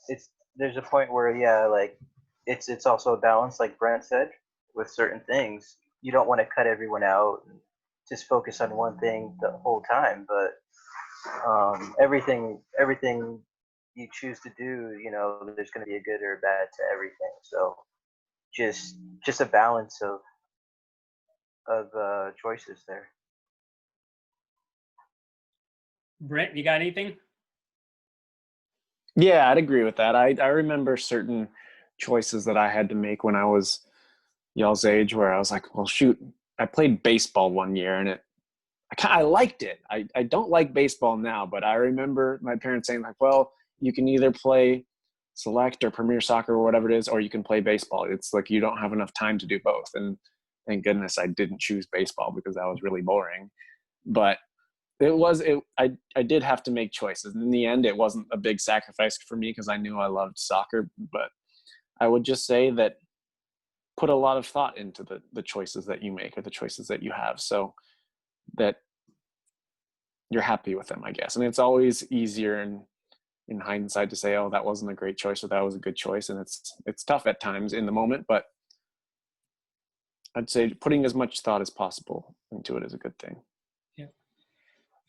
D: it's there's a point where, yeah, like it's also a balance, like Brent said, with certain things. You don't want to cut everyone out and just focus on one thing the whole time, but everything you choose to do, there's going to be a good or a bad to everything. So just just a balance of choices there.
B: Brent, you got anything?
E: Yeah, I'd agree with that. I remember certain choices that I had to make when I was y'all's age, where I was like, well, shoot, I played baseball one year and I liked it. I don't like baseball now, but I remember my parents saying, like, well, you can either play select or premier soccer or whatever it is, or you can play baseball. It's like you don't have enough time to do both. And thank goodness I didn't choose baseball, because that was really boring. But I did have to make choices. And in the end, it wasn't a big sacrifice for me, because I knew I loved soccer. But I would just say that put a lot of thought into the choices that you make, or the choices that you have, so that you're happy with them, I guess. I mean, it's always easier in hindsight to say, oh, that wasn't a great choice, or that was a good choice. And it's tough at times in the moment, but I'd say putting as much thought as possible into it is a good thing.
B: Yeah.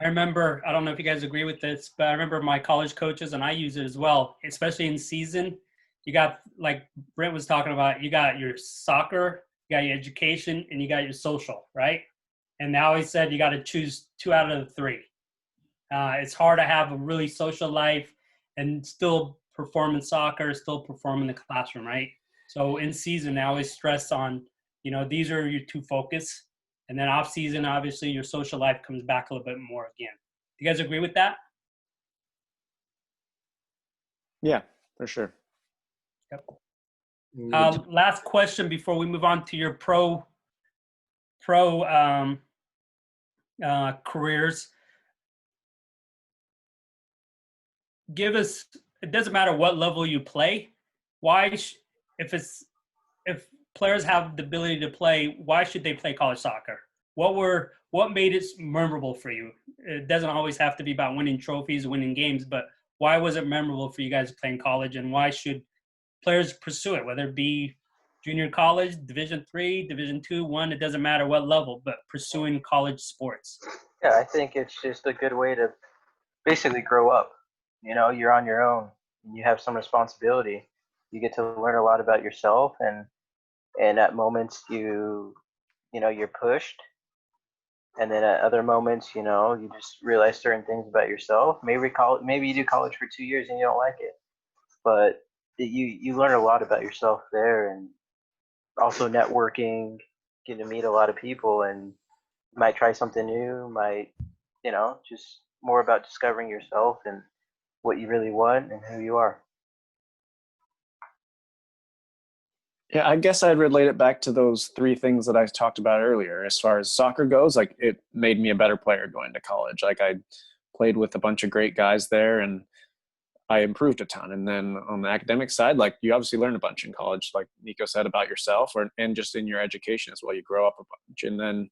B: I remember, I don't know if you guys agree with this, but I remember my college coaches, and I use it as well, especially in season. You got, like Brent was talking about, you got your soccer, you got your education, and you got your social, right? And they always said you got to choose 2 out of the 3. It's hard to have a really social life and still perform in soccer, still perform in the classroom, right? So in season, I always stress on, these are your 2 focus. And then off season, obviously, your social life comes back a little bit more again. Do you guys agree with that?
E: Yeah, for sure.
B: Yep. Last question before we move on to your pro careers. Give us, it doesn't matter what level you play. If players have the ability to play, why should they play college soccer? What made it memorable for you? It doesn't always have to be about winning trophies, winning games, but why was it memorable for you guys playing college, and why should players pursue it, whether it be junior college, Division III, Division II, 1, it doesn't matter what level, but pursuing college sports?
D: Yeah, I think it's just a good way to basically grow up. You're on your own, and you have some responsibility. You get to learn a lot about yourself, and at moments you're pushed, and then at other moments, you just realize certain things about yourself. Maybe you do college for 2 years and you don't like it, but you learn a lot about yourself there, and also networking, getting to meet a lot of people, and you might try something new, just more about discovering yourself and what you really want and who you are.
E: Yeah, I guess I'd relate it back to those 3 things that I talked about earlier. As far as soccer goes, like, it made me a better player going to college. Like, I played with a bunch of great guys there, and I improved a ton. And then on the academic side, like, you obviously learn a bunch in college, like Niko said, about yourself, and just in your education as well. You grow up a bunch. And then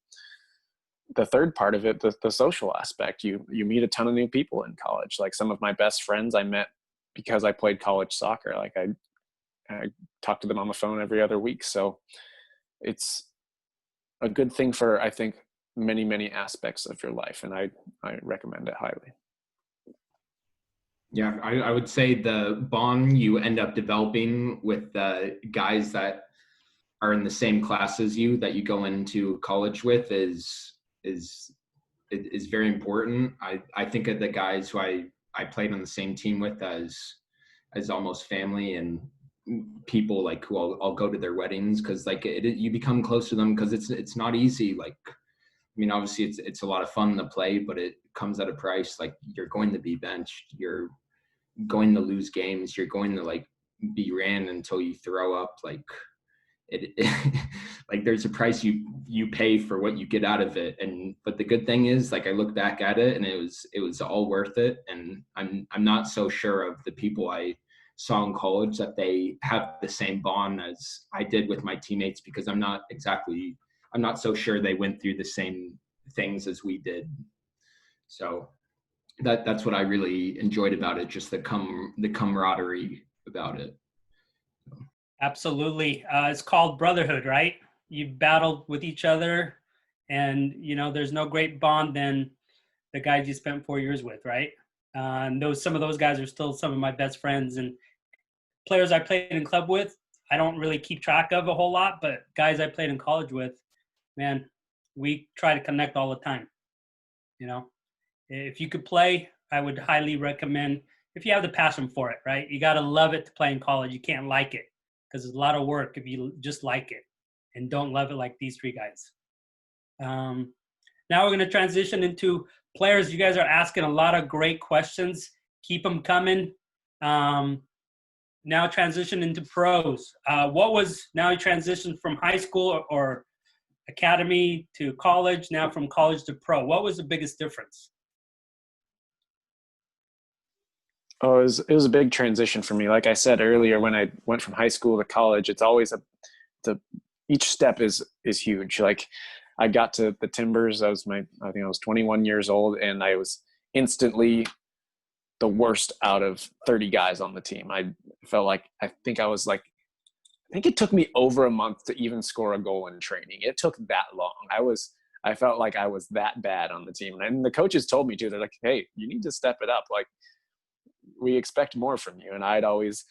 E: the third part of it, the social aspect, you meet a ton of new people in college. Like, some of my best friends I met because I played college soccer. Like, I talk to them on the phone every other week. So it's a good thing for, I think, many, many aspects of your life. And I recommend it highly.
C: Yeah, I would say the bond you end up developing with the guys that are in the same class as you, that you go into college with, is very important. I think of the guys who I played on the same team with as almost family, and people like who I'll go to their weddings, because like you become close to them, because it's not easy. Like, I mean, obviously it's a lot of fun to play, but it comes at a price. Like, you're going to be benched, you're going to lose games, you're going to like be ran until you throw up. Like, it like, there's a price you pay for what you get out of it. But the good thing is, like, I look back at it and it was all worth it. And I'm not so sure of the people I saw in college, that they have the same bond as I did with my teammates, because I'm not so sure they went through the same things as we did. So that's what I really enjoyed about it, just the camaraderie about it.
B: Absolutely. It's called brotherhood, right? You battled with each other, and there's no great bond than the guys you spent 4 years with, right? And some of those guys are still some of my best friends, and players I played in club with, I don't really keep track of a whole lot, but guys I played in college with, man, we try to connect all the time. If you could play, I would highly recommend, if you have the passion for it, right? You got to love it to play in college. You can't like it, because it's a lot of work if you just like it and don't love it like these three guys. Now we're going to transition into players. You guys are asking a lot of great questions. Keep them coming. Now transition into pros. Now you transitioned from high school or academy to college, now from college to pro. What was the biggest difference?
E: Oh, it was a big transition for me. Like I said earlier, when I went from high school to college, it's always each step is huge. Like I got to the Timbers, I think I was 21 years old, and I was instantly the worst out of 30 guys on the team. I felt like, I think it took me over a month to even score a goal in training. It took that long. I felt like I was that bad on the team. And the coaches told me too, they're like, hey, you need to step it up. Like, we expect more from you. And I'd always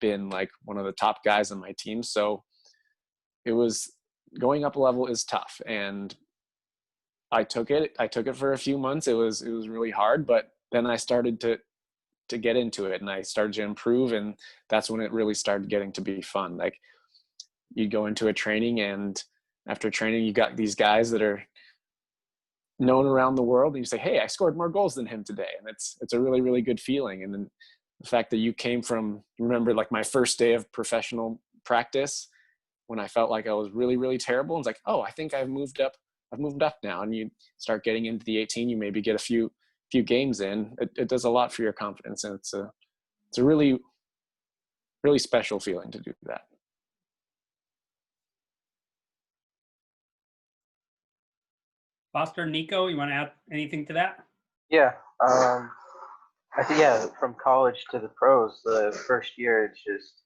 E: been like one of the top guys on my team. So it was, going up a level is tough. And I took it for a few months. It was really hard, but then I started to get into it, and I started to improve, and that's when it really started getting to be fun. Like, you go into a training, and after training, you got these guys that are known around the world, and you say, hey, I scored more goals than him today. And it's a really, really good feeling. And then the fact that you came from, remember like my first day of professional practice when I felt like I was really, really terrible. And it's like, oh, I think I've moved up now. And you start getting into the 18, you maybe get a few games in. It does a lot for your confidence. And it's a really, really special feeling to do that.
B: Foster, Niko, you want to add anything to that?
D: Yeah. I think, from college to the pros, the first year, it's just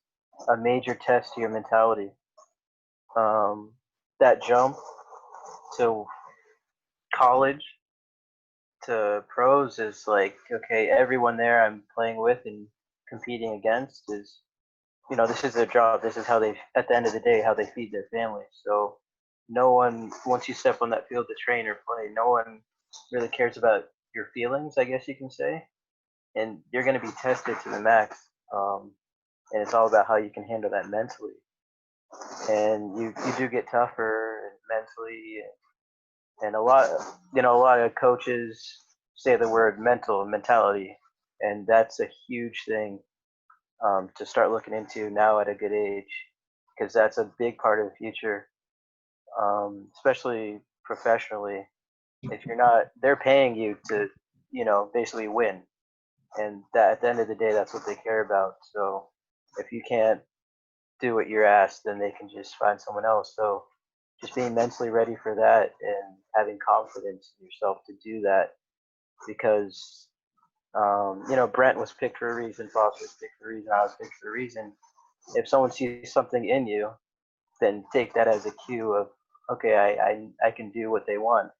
D: a major test to your mentality. That jump to college to pros is like, okay, everyone there I'm playing with and competing against is, this is their job. This is how they, at the end of the day, how they feed their family. So no one, once you step on that field to train or play, no one really cares about your feelings, I guess you can say. And you're going to be tested to the max. And it's all about how you can handle that mentally. And you do get tougher mentally. And a lot of coaches say the word mentality. And that's a huge thing to start looking into now at a good age, because that's a big part of the future. Especially professionally, if you're not, they're paying you to, basically win, and that at the end of the day, that's what they care about. So if you can't do what you're asked, then they can just find someone else. So just being mentally ready for that and having confidence in yourself to do that, because Brent was picked for a reason, Foster was picked for a reason, I was picked for a reason. If someone sees something in you, then take that as a cue of, okay, I can do what they want.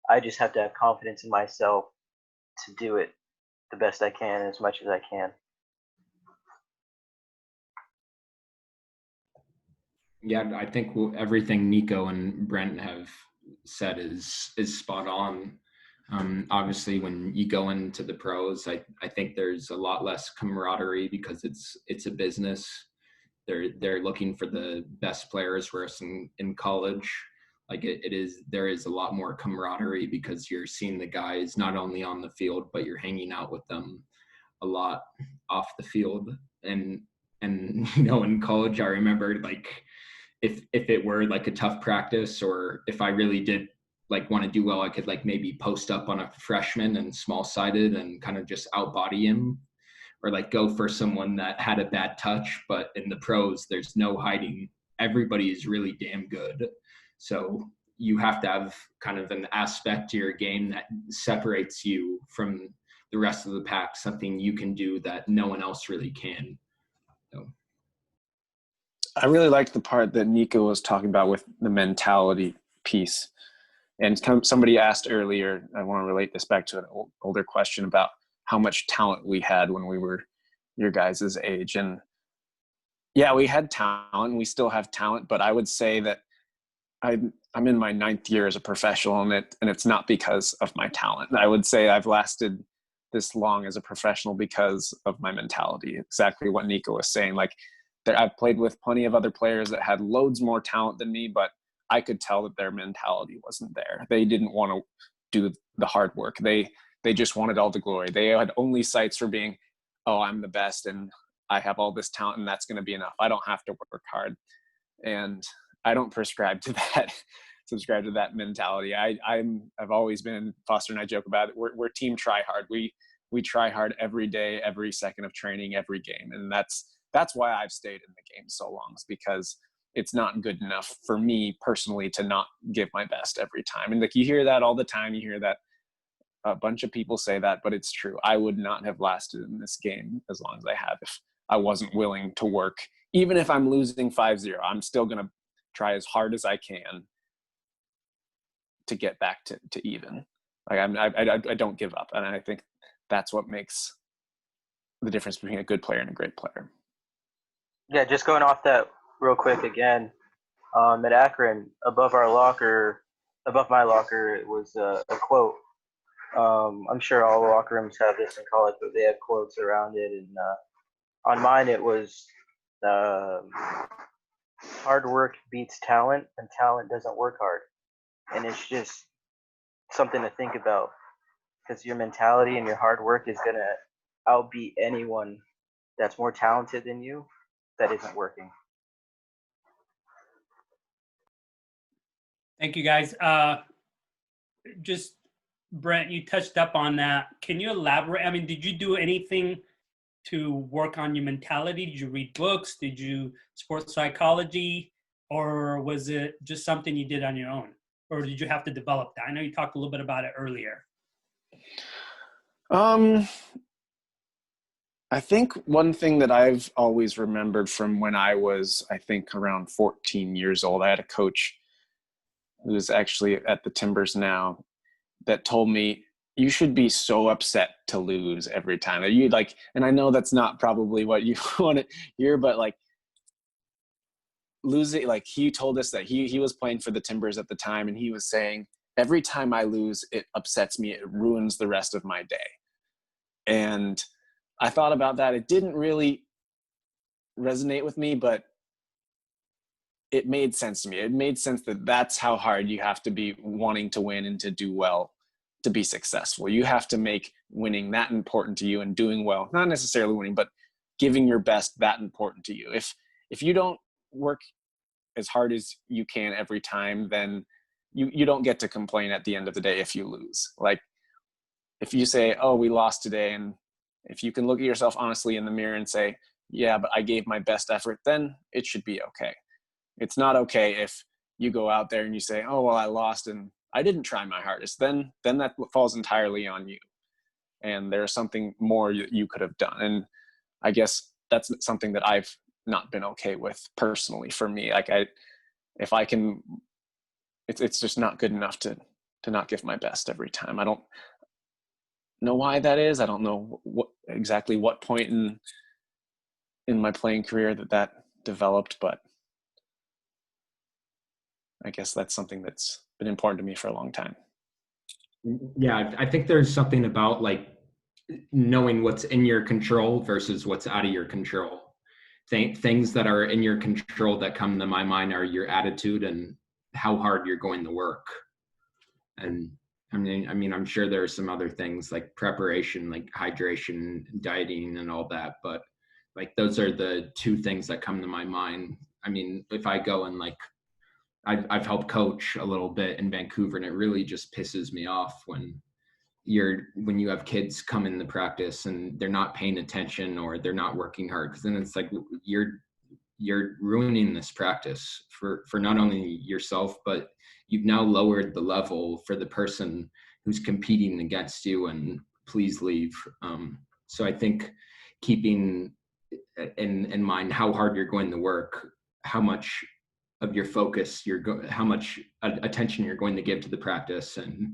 D: I just have to have confidence in myself to do it the best I can, as much as I can.
C: Yeah, I think everything Niko and Brent have said is spot on. Obviously, when you go into the pros, I think there's a lot less camaraderie because it's a business. They're looking for the best players, whereas in college, like there is a lot more camaraderie because you're seeing the guys not only on the field, but you're hanging out with them a lot off the field. And in college, I remember like if it were like a tough practice, or if I really did like want to do well, I could like maybe post up on a freshman and small sided and kind of just outbody him. or like go for someone that had a bad touch. But in the pros, there's no hiding. Everybody is really damn good. So you have to have kind of an aspect to your game that separates you from the rest of the pack, something you can do that no one else really can. So.
E: I really liked the part that Niko was talking about with the mentality piece. And somebody asked earlier, I want to relate this back to an older question about how much talent we had when we were your guys' age. And yeah, we had talent, we still have talent, but I would say that I'm in my 9th year as a professional, and it's not because of my talent. I would say I've lasted this long as a professional because of my mentality. Exactly what Niko was saying. Like, I've played with plenty of other players that had loads more talent than me, but I could tell that their mentality wasn't there. They didn't want to do the hard work. They just wanted all the glory. They had only sights for being, oh, I'm the best and I have all this talent and that's going to be enough. I don't have to work hard. And I don't subscribe to that mentality. I've always been, Foster and I joke about it, we're team try hard. We try hard every day, every second of training, every game. And that's why I've stayed in the game so long, is because it's not good enough for me personally to not give my best every time. And like, you hear that all the time. You hear that a bunch of people say that, but it's true. I would not have lasted in this game as long as I have if I wasn't willing to work. Even if I'm losing 5-0, I'm still going to try as hard as I can to get back to even. Like, I don't give up. And I think that's what makes the difference between a good player and a great player.
D: Yeah, just going off that real quick again, at Akron, above my locker, it was a quote. I'm sure all the locker rooms have this in college, but they have quotes around it. And on mine, it was hard work beats talent, and talent doesn't work hard. And it's just something to think about, because your mentality and your hard work is going to outbeat anyone that's more talented than you that isn't working.
B: Thank you, guys. Just, Brent, you touched up on that. Can you elaborate? I mean, did you do anything to work on your mentality? Did you read books? Did you sports psychology? Or was it just something you did on your own? Or did you have to develop that? I know you talked a little bit about it earlier.
E: I think one thing that I've always remembered from when I was, I think, around 14 years old, I had a coach who is actually at the Timbers now that told me, you should be so upset to lose every time. And I know that's not probably what you want to hear, but like, losing, like, he told us that he was playing for the Timbers at the time, and he was saying, every time I lose, it upsets me. It ruins the rest of my day. And I thought about that. It didn't really resonate with me, but it made sense to me. It made sense that that's how hard you have to be wanting to win and to do well to be successful. You have to make winning that important to you, and doing well, not necessarily winning, but giving your best that important to you. If you don't work as hard as you can every time, then you don't get to complain at the end of the day if you lose. Like, if you say, oh, we lost today, and if you can look at yourself honestly in the mirror and say, yeah, but I gave my best effort, then it should be okay. It's not okay if you go out there and you say, oh, well, I lost and I didn't try my hardest. Then that falls entirely on you. And there's something more you could have done. And I guess that's something that I've not been okay with personally for me. Like, if I can, it's just not good enough to not give my best every time. I don't know why that is. I don't know exactly what point in my playing career that developed, but I guess that's something that's been important to me for a long time.
C: Yeah, I think there's something about like knowing what's in your control versus what's out of your control. Things that are in your control that come to my mind are your attitude and how hard you're going to work. And I mean, I'm sure there are some other things like preparation, like hydration, dieting, and all that. But like, those are the two things that come to my mind. I mean, if I go and like, I've helped coach a little bit in Vancouver, and it really just pisses me off when when you have kids come in the practice and they're not paying attention or they're not working hard, because then it's like you're ruining this practice for not only yourself, but you've now lowered the level for the person who's competing against you, and please leave. So I think keeping in mind how hard you're going to work, how much of your focus how much attention you're going to give to the practice, and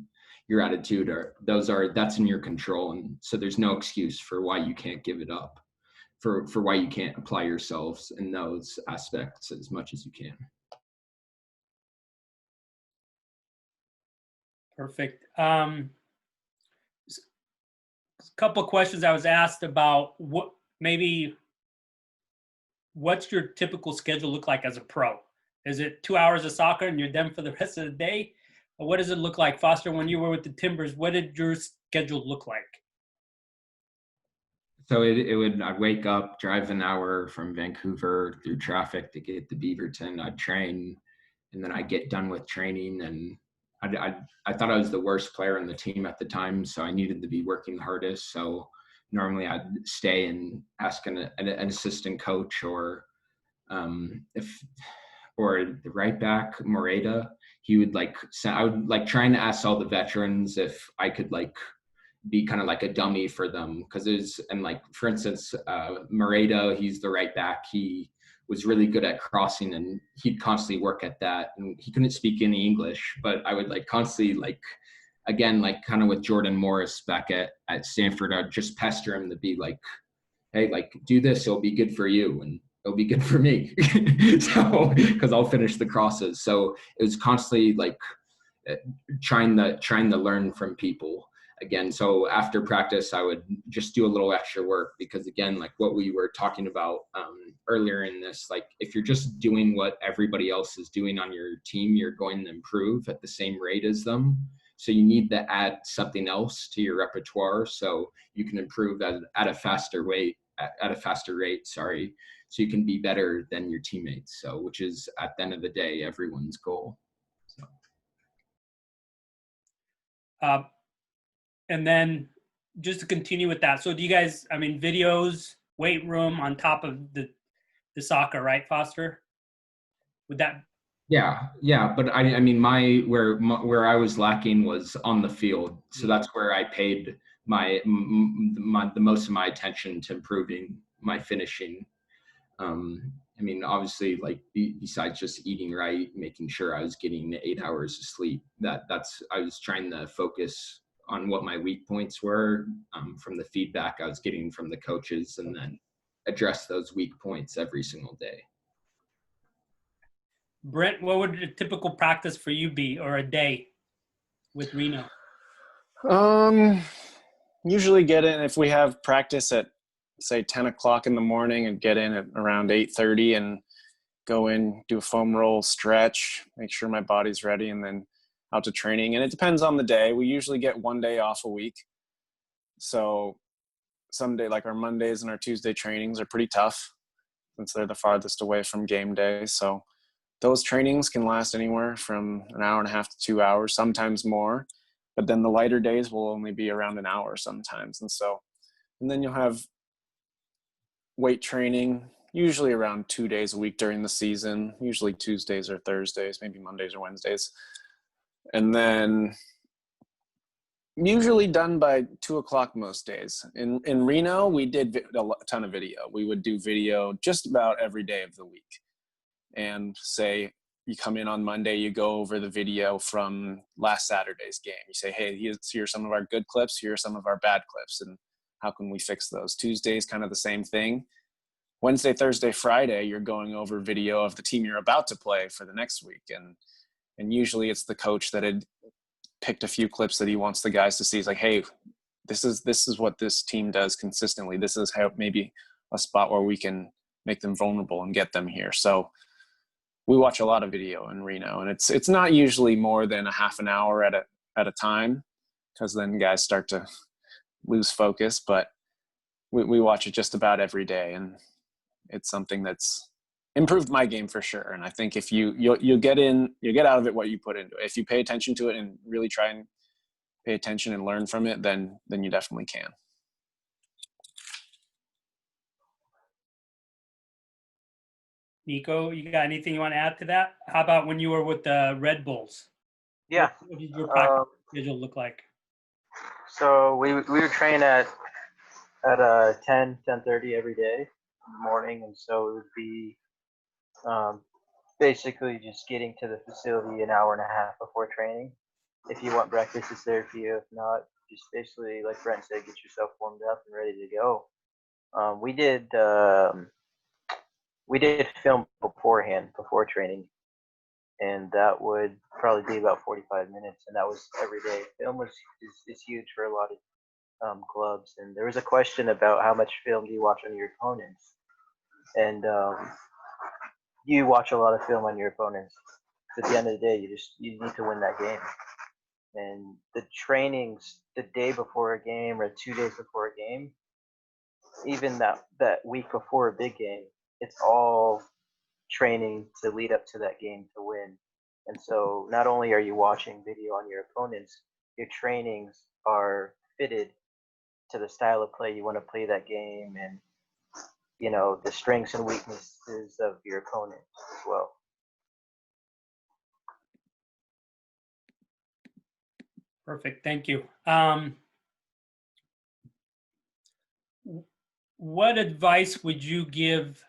C: your attitude that's in your control. And so there's no excuse for why you can't give it up, for why you can't apply yourselves in those aspects as much as you can.
B: Perfect. A couple of questions I was asked about what's your typical schedule look like as a pro? Is it 2 hours of soccer and you're done for the rest of the day? Or what does it look like? Foster, when you were with the Timbers, what did your schedule look like?
C: So I'd wake up, drive an hour from Vancouver through traffic to get to Beaverton. I'd train, and then I'd get done with training, and I thought I was the worst player on the team at the time, so I needed to be working the hardest. So normally I'd stay and ask an assistant coach, or the right back, Moreta, he would I would trying to ask all the veterans if I could be kind of like a dummy for them, because for instance, Moreta, he's the right back. He was really good at crossing, and he'd constantly work at that. And he couldn't speak any English, but I would constantly again, kind of with Jordan Morris back at Stanford, I'd just pester him to be hey, do this, it'll be good for you, and it'll be good for me. So, because I'll finish the crosses. So it was constantly trying to learn from people again. So after practice, I would just do a little extra work, because again, what we were talking about earlier in this, if you're just doing what everybody else is doing on your team, you're going to improve at the same rate as them. So you need to add something else to your repertoire so you can improve at a faster rate, sorry, so you can be better than your teammates. So, which is at the end of the day, everyone's goal. So.
B: And then just to continue with that, so do you guys, videos, weight room on top of the soccer, right, Foster? Would that?
C: Yeah, but where I was lacking was on the field. So that's where I paid the most of my attention to improving my finishing. Obviously, besides just eating right, making sure I was getting 8 hours of sleep, I was trying to focus on what my weak points were from the feedback I was getting from the coaches, and then address those weak points every single day.
B: Brent, what would a typical practice for you be, or a day with Reno?
E: Usually get in, if we have practice at say 10 o'clock in the morning, and get in at around 8:30 and go in, do a foam roll, stretch, make sure my body's ready, and then out to training. And it depends on the day. We usually get 1 day off a week. So someday, our Mondays and our Tuesday trainings are pretty tough, since they're the farthest away from game day. So those trainings can last anywhere from an hour and a half to 2 hours, sometimes more. But then the lighter days will only be around an hour sometimes. And then you'll have weight training, usually around 2 days a week during the season, usually Tuesdays or Thursdays, maybe Mondays or Wednesdays. And then usually done by 2 o'clock most days. In Reno, we did a ton of video. We would do video just about every day of the week. And say you come in on Monday, you go over the video from last Saturday's game. You say, hey, here are some of our good clips, here are some of our bad clips, and how can we fix those? Tuesday's kind of the same thing. Wednesday, Thursday, Friday, you're going over video of the team you're about to play for the next week. And usually it's the coach that had picked a few clips that he wants the guys to see. He's like, hey, this is what this team does consistently. This is how maybe a spot where we can make them vulnerable and get them here. So we watch a lot of video in Reno, and it's not usually more than a half an hour at a time, because then guys start to lose focus. But we watch it just about every day, and it's something that's improved my game for sure. And I think if you'll get out of it what you put into it. If you pay attention to it and really try and pay attention and learn from it, then you definitely can.
B: Niko, you got anything you want to add to that? How about when you were with the Red Bulls?
D: Yeah.
B: What did your practice schedule look like?
D: So we would train at 10:30 every day in the morning, and so it would be basically just getting to the facility an hour and a half before training. If you want breakfast, it's there for you. If not, just basically, like Brent said, get yourself warmed up and ready to go. We did film beforehand, before training, and that would probably be about 45 minutes, and that was every day. Film is huge for a lot of clubs, and there was a question about how much film do you watch on your opponents, and you watch a lot of film on your opponents. At the end of the day, you need to win that game. And the trainings the day before a game or 2 days before a game, even that week before a big game, it's all training to lead up to that game to win. And so not only are you watching video on your opponents, your trainings are fitted to the style of play you want to play that game, and the strengths and weaknesses of your opponent as well.
B: Perfect. Thank you. What advice would you give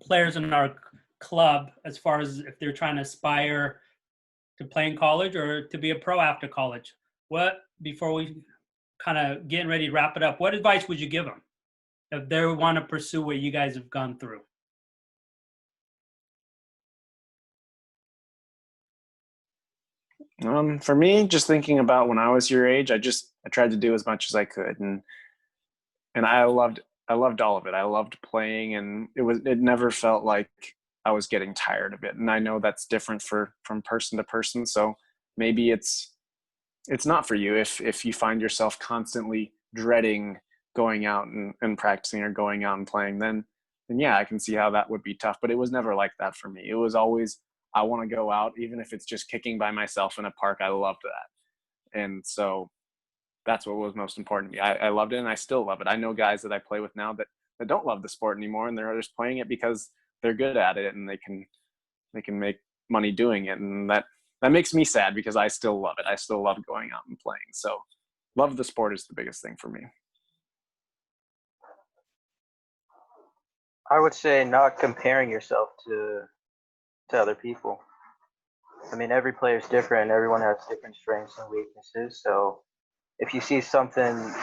B: players in our club as far as if they're trying to aspire to play in college or to be a pro after college? Before we kind of getting ready to wrap it up, what advice would you give them if they want to pursue what you guys have gone through?
E: For me, just thinking about when I was your age, I tried to do as much as I could, and I loved all of it. I loved playing, and it never felt like I was getting tired of it. And I know that's different from person to person. So maybe it's not for you if you find yourself constantly dreading going out and practicing or going out and playing, then yeah, I can see how that would be tough. But it was never like that for me. It was always, I want to go out, even if it's just kicking by myself in a park. I loved that. And so that's what was most important to me. I loved it, and I still love it. I know guys that I play with now that don't love the sport anymore, and they're just playing it because they're good at it and they can make money doing it. And that makes me sad because I still love it. I still love going out and playing. So love the sport is the biggest thing for me.
D: I would say not comparing yourself to other people. I mean, every player is different. Everyone has different strengths and weaknesses. So if you see something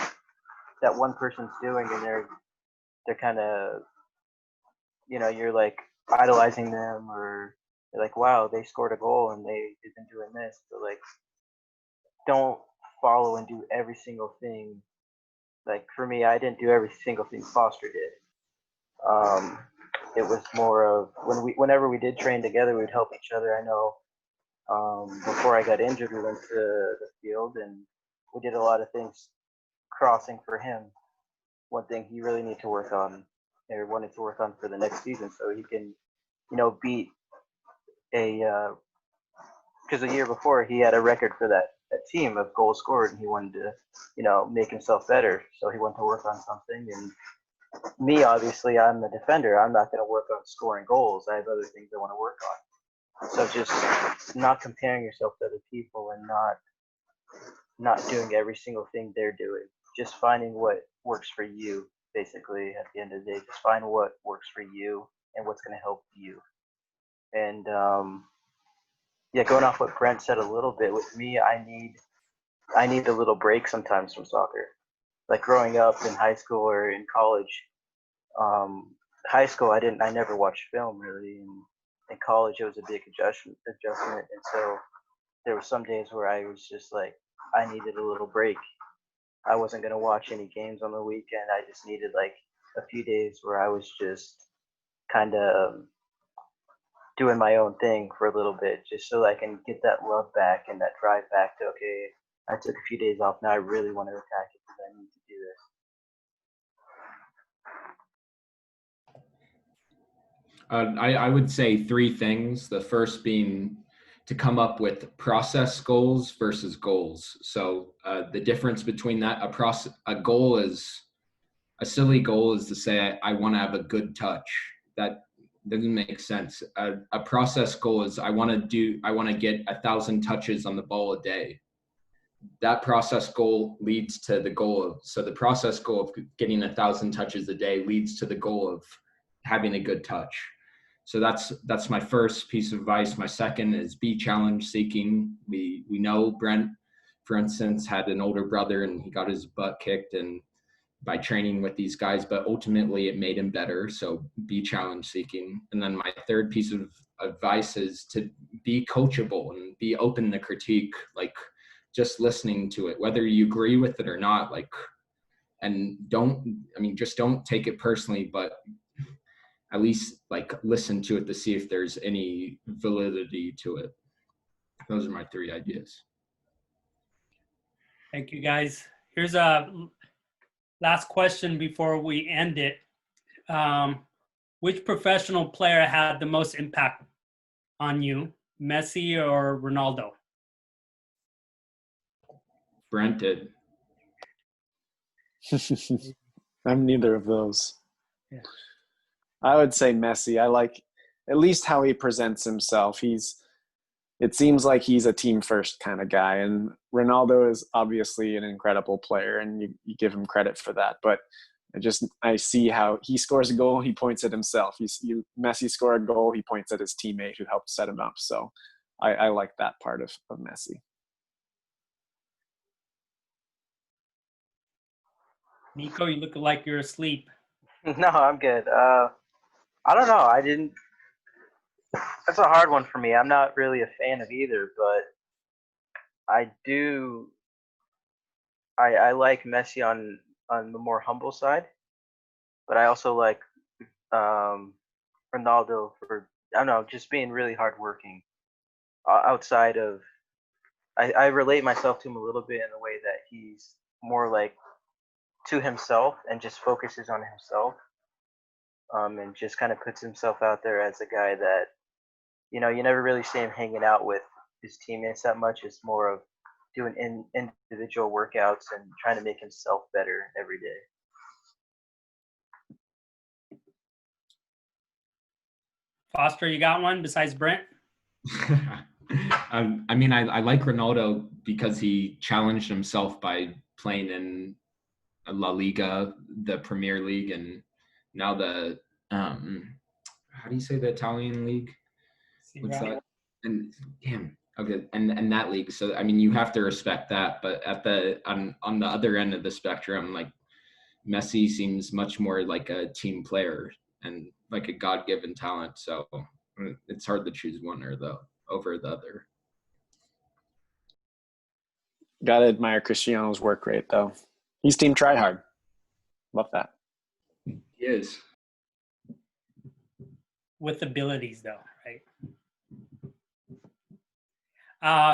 D: that one person's doing and they're kind of, you're like idolizing them, or you're like, wow, they scored a goal and they've been doing this. So like, don't follow and do every single thing. Like for me, I didn't do every single thing Foster did. It was more of whenever we did train together, we'd help each other. I know before I got injured, we went to the field and we did a lot of things crossing for him. One thing he really needed to work on, or wanted to work on for the next season, so he can, beat because the year before he had a record for that team of goals scored, and he wanted to, make himself better. So he wanted to work on something. And me, obviously, I'm the defender. I'm not going to work on scoring goals. I have other things I want to work on. So just not comparing yourself to other people and not doing every single thing they're doing. Just finding what works for you, basically, at the end of the day. Just find what works for you and what's going to help you. And, going off what Brent said a little bit, with me, I need a little break sometimes from soccer. Like growing up in high school or in college, high school, I never watched film really. And in college, it was a big adjustment. And so there were some days where I was just like, I needed a little break. I wasn't going to watch any games on the weekend. I just needed like a few days where I was just kind of doing my own thing for a little bit, just so I can get that love back and that drive back to, okay, I took a few days off. Now I really want to attack it because I need to do this.
C: I would say three things. The first being to come up with process goals versus goals. So the difference between that, a silly goal is to say, I want to have a good touch. That doesn't make sense. A process goal is I want to get 1,000 touches on the ball a day. That process goal leads to the goal so the process goal of getting 1,000 touches a day leads to the goal of having a good touch. So that's my first piece of advice. My second is be challenge seeking. We know Brent, for instance, had an older brother and he got his butt kicked and by training with these guys, but ultimately it made him better. So be challenge seeking. And then my third piece of advice is to be coachable and be open to critique, like just listening to it, whether you agree with it or not, and just don't take it personally, but at least listen to it to see if there's any validity to it. Those are my 3 ideas.
B: Thank you, guys. Here's a last question before we end it. Which professional player had the most impact on you, Messi or Ronaldo?
C: Brent did.
E: I'm neither of those.
B: Yeah.
E: I would say Messi. I like at least how he presents himself. It seems like he's a team first kind of guy, and Ronaldo is obviously an incredible player, and you give him credit for that. But I see how he scores a goal, he points at himself. Messi scored a goal, he points at his teammate who helped set him up. So I like that part of Messi.
B: Niko, you look like you're asleep.
D: No, I'm good. I don't know. That's a hard one for me. I'm not really a fan of either, but I like Messi on the more humble side, but I also like Ronaldo for, I don't know, just being really hardworking. Outside of, I relate myself to him a little bit in the way that he's more like to himself and just focuses on himself, and just kind of puts himself out there as a guy that, you never really see him hanging out with his teammates that much. It's more of doing individual workouts and trying to make himself better every day.
B: Foster, you got one besides Brent?
C: I like Ronaldo because he challenged himself by playing in La Liga, the Premier League, and now the how do you say the Italian league? What's that? And okay, and that league. So you have to respect that, but on the other end of the spectrum, like Messi seems much more like a team player and like a God-given talent. So it's hard to choose one over the other.
E: Gotta admire Cristiano's work rate though. He's team try hard. Love that.
C: He is.
B: With abilities though, right?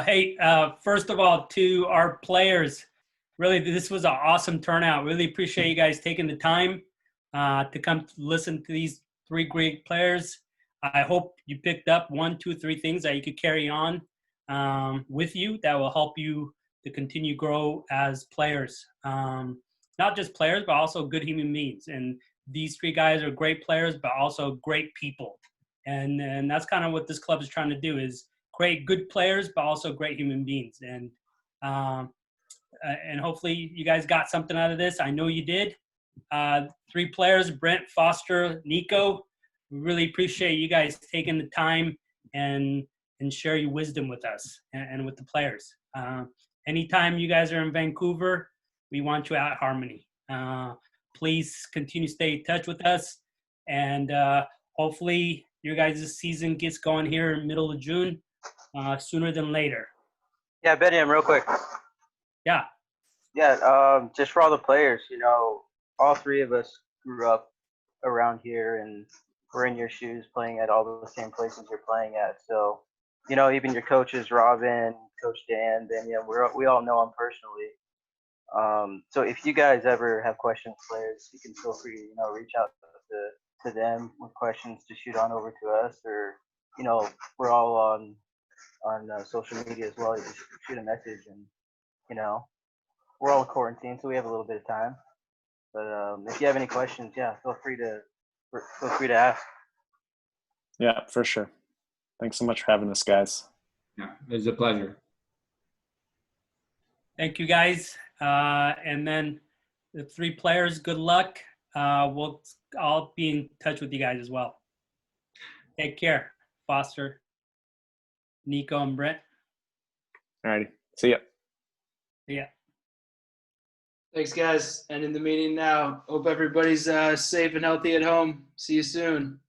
B: Hey, first of all, to our players, really, this was an awesome turnout. Really appreciate you guys taking the time to come listen to these 3 great players. I hope you picked up 1, 2, 3 things that you could carry on with you that will help you to continue grow as players. Not just players, but also good human beings. And these 3 guys are great players, but also great people. And that's kind of what this club is trying to do, is create good players, but also great human beings. And hopefully you guys got something out of this. I know you did. 3 players, Brent, Foster, Niko. We really appreciate you guys taking the time and share your wisdom with us and with the players. Anytime you guys are in Vancouver, we want you at Harmony. Please continue to stay in touch with us, and hopefully your guys' season gets going here in the middle of June, sooner than later.
D: Yeah, Benny, real quick.
B: Yeah.
D: Yeah, just for all the players, all 3 of us grew up around here, and we're in your shoes playing at all the same places you're playing at. So, even your coaches, Robin, Coach Dan, we all know them personally. So if you guys ever have questions, players, you can feel free to, reach out to them with questions to shoot on over to us, or, we're all on on social media as well. You just shoot a message, and we're all quarantined, so we have a little bit of time. But if you have any questions, yeah, feel free to ask.
E: Yeah, for sure. Thanks so much for having us, guys.
C: Yeah, it was a pleasure.
B: Thank you, guys. And then the 3 players, good luck. I'll be in touch with you guys as well. Take care, Foster, Niko, and Brent.
E: All righty. See ya.
B: Yeah.
F: Thanks, guys. Ending the meeting now. Hope everybody's safe and healthy at home. See you soon.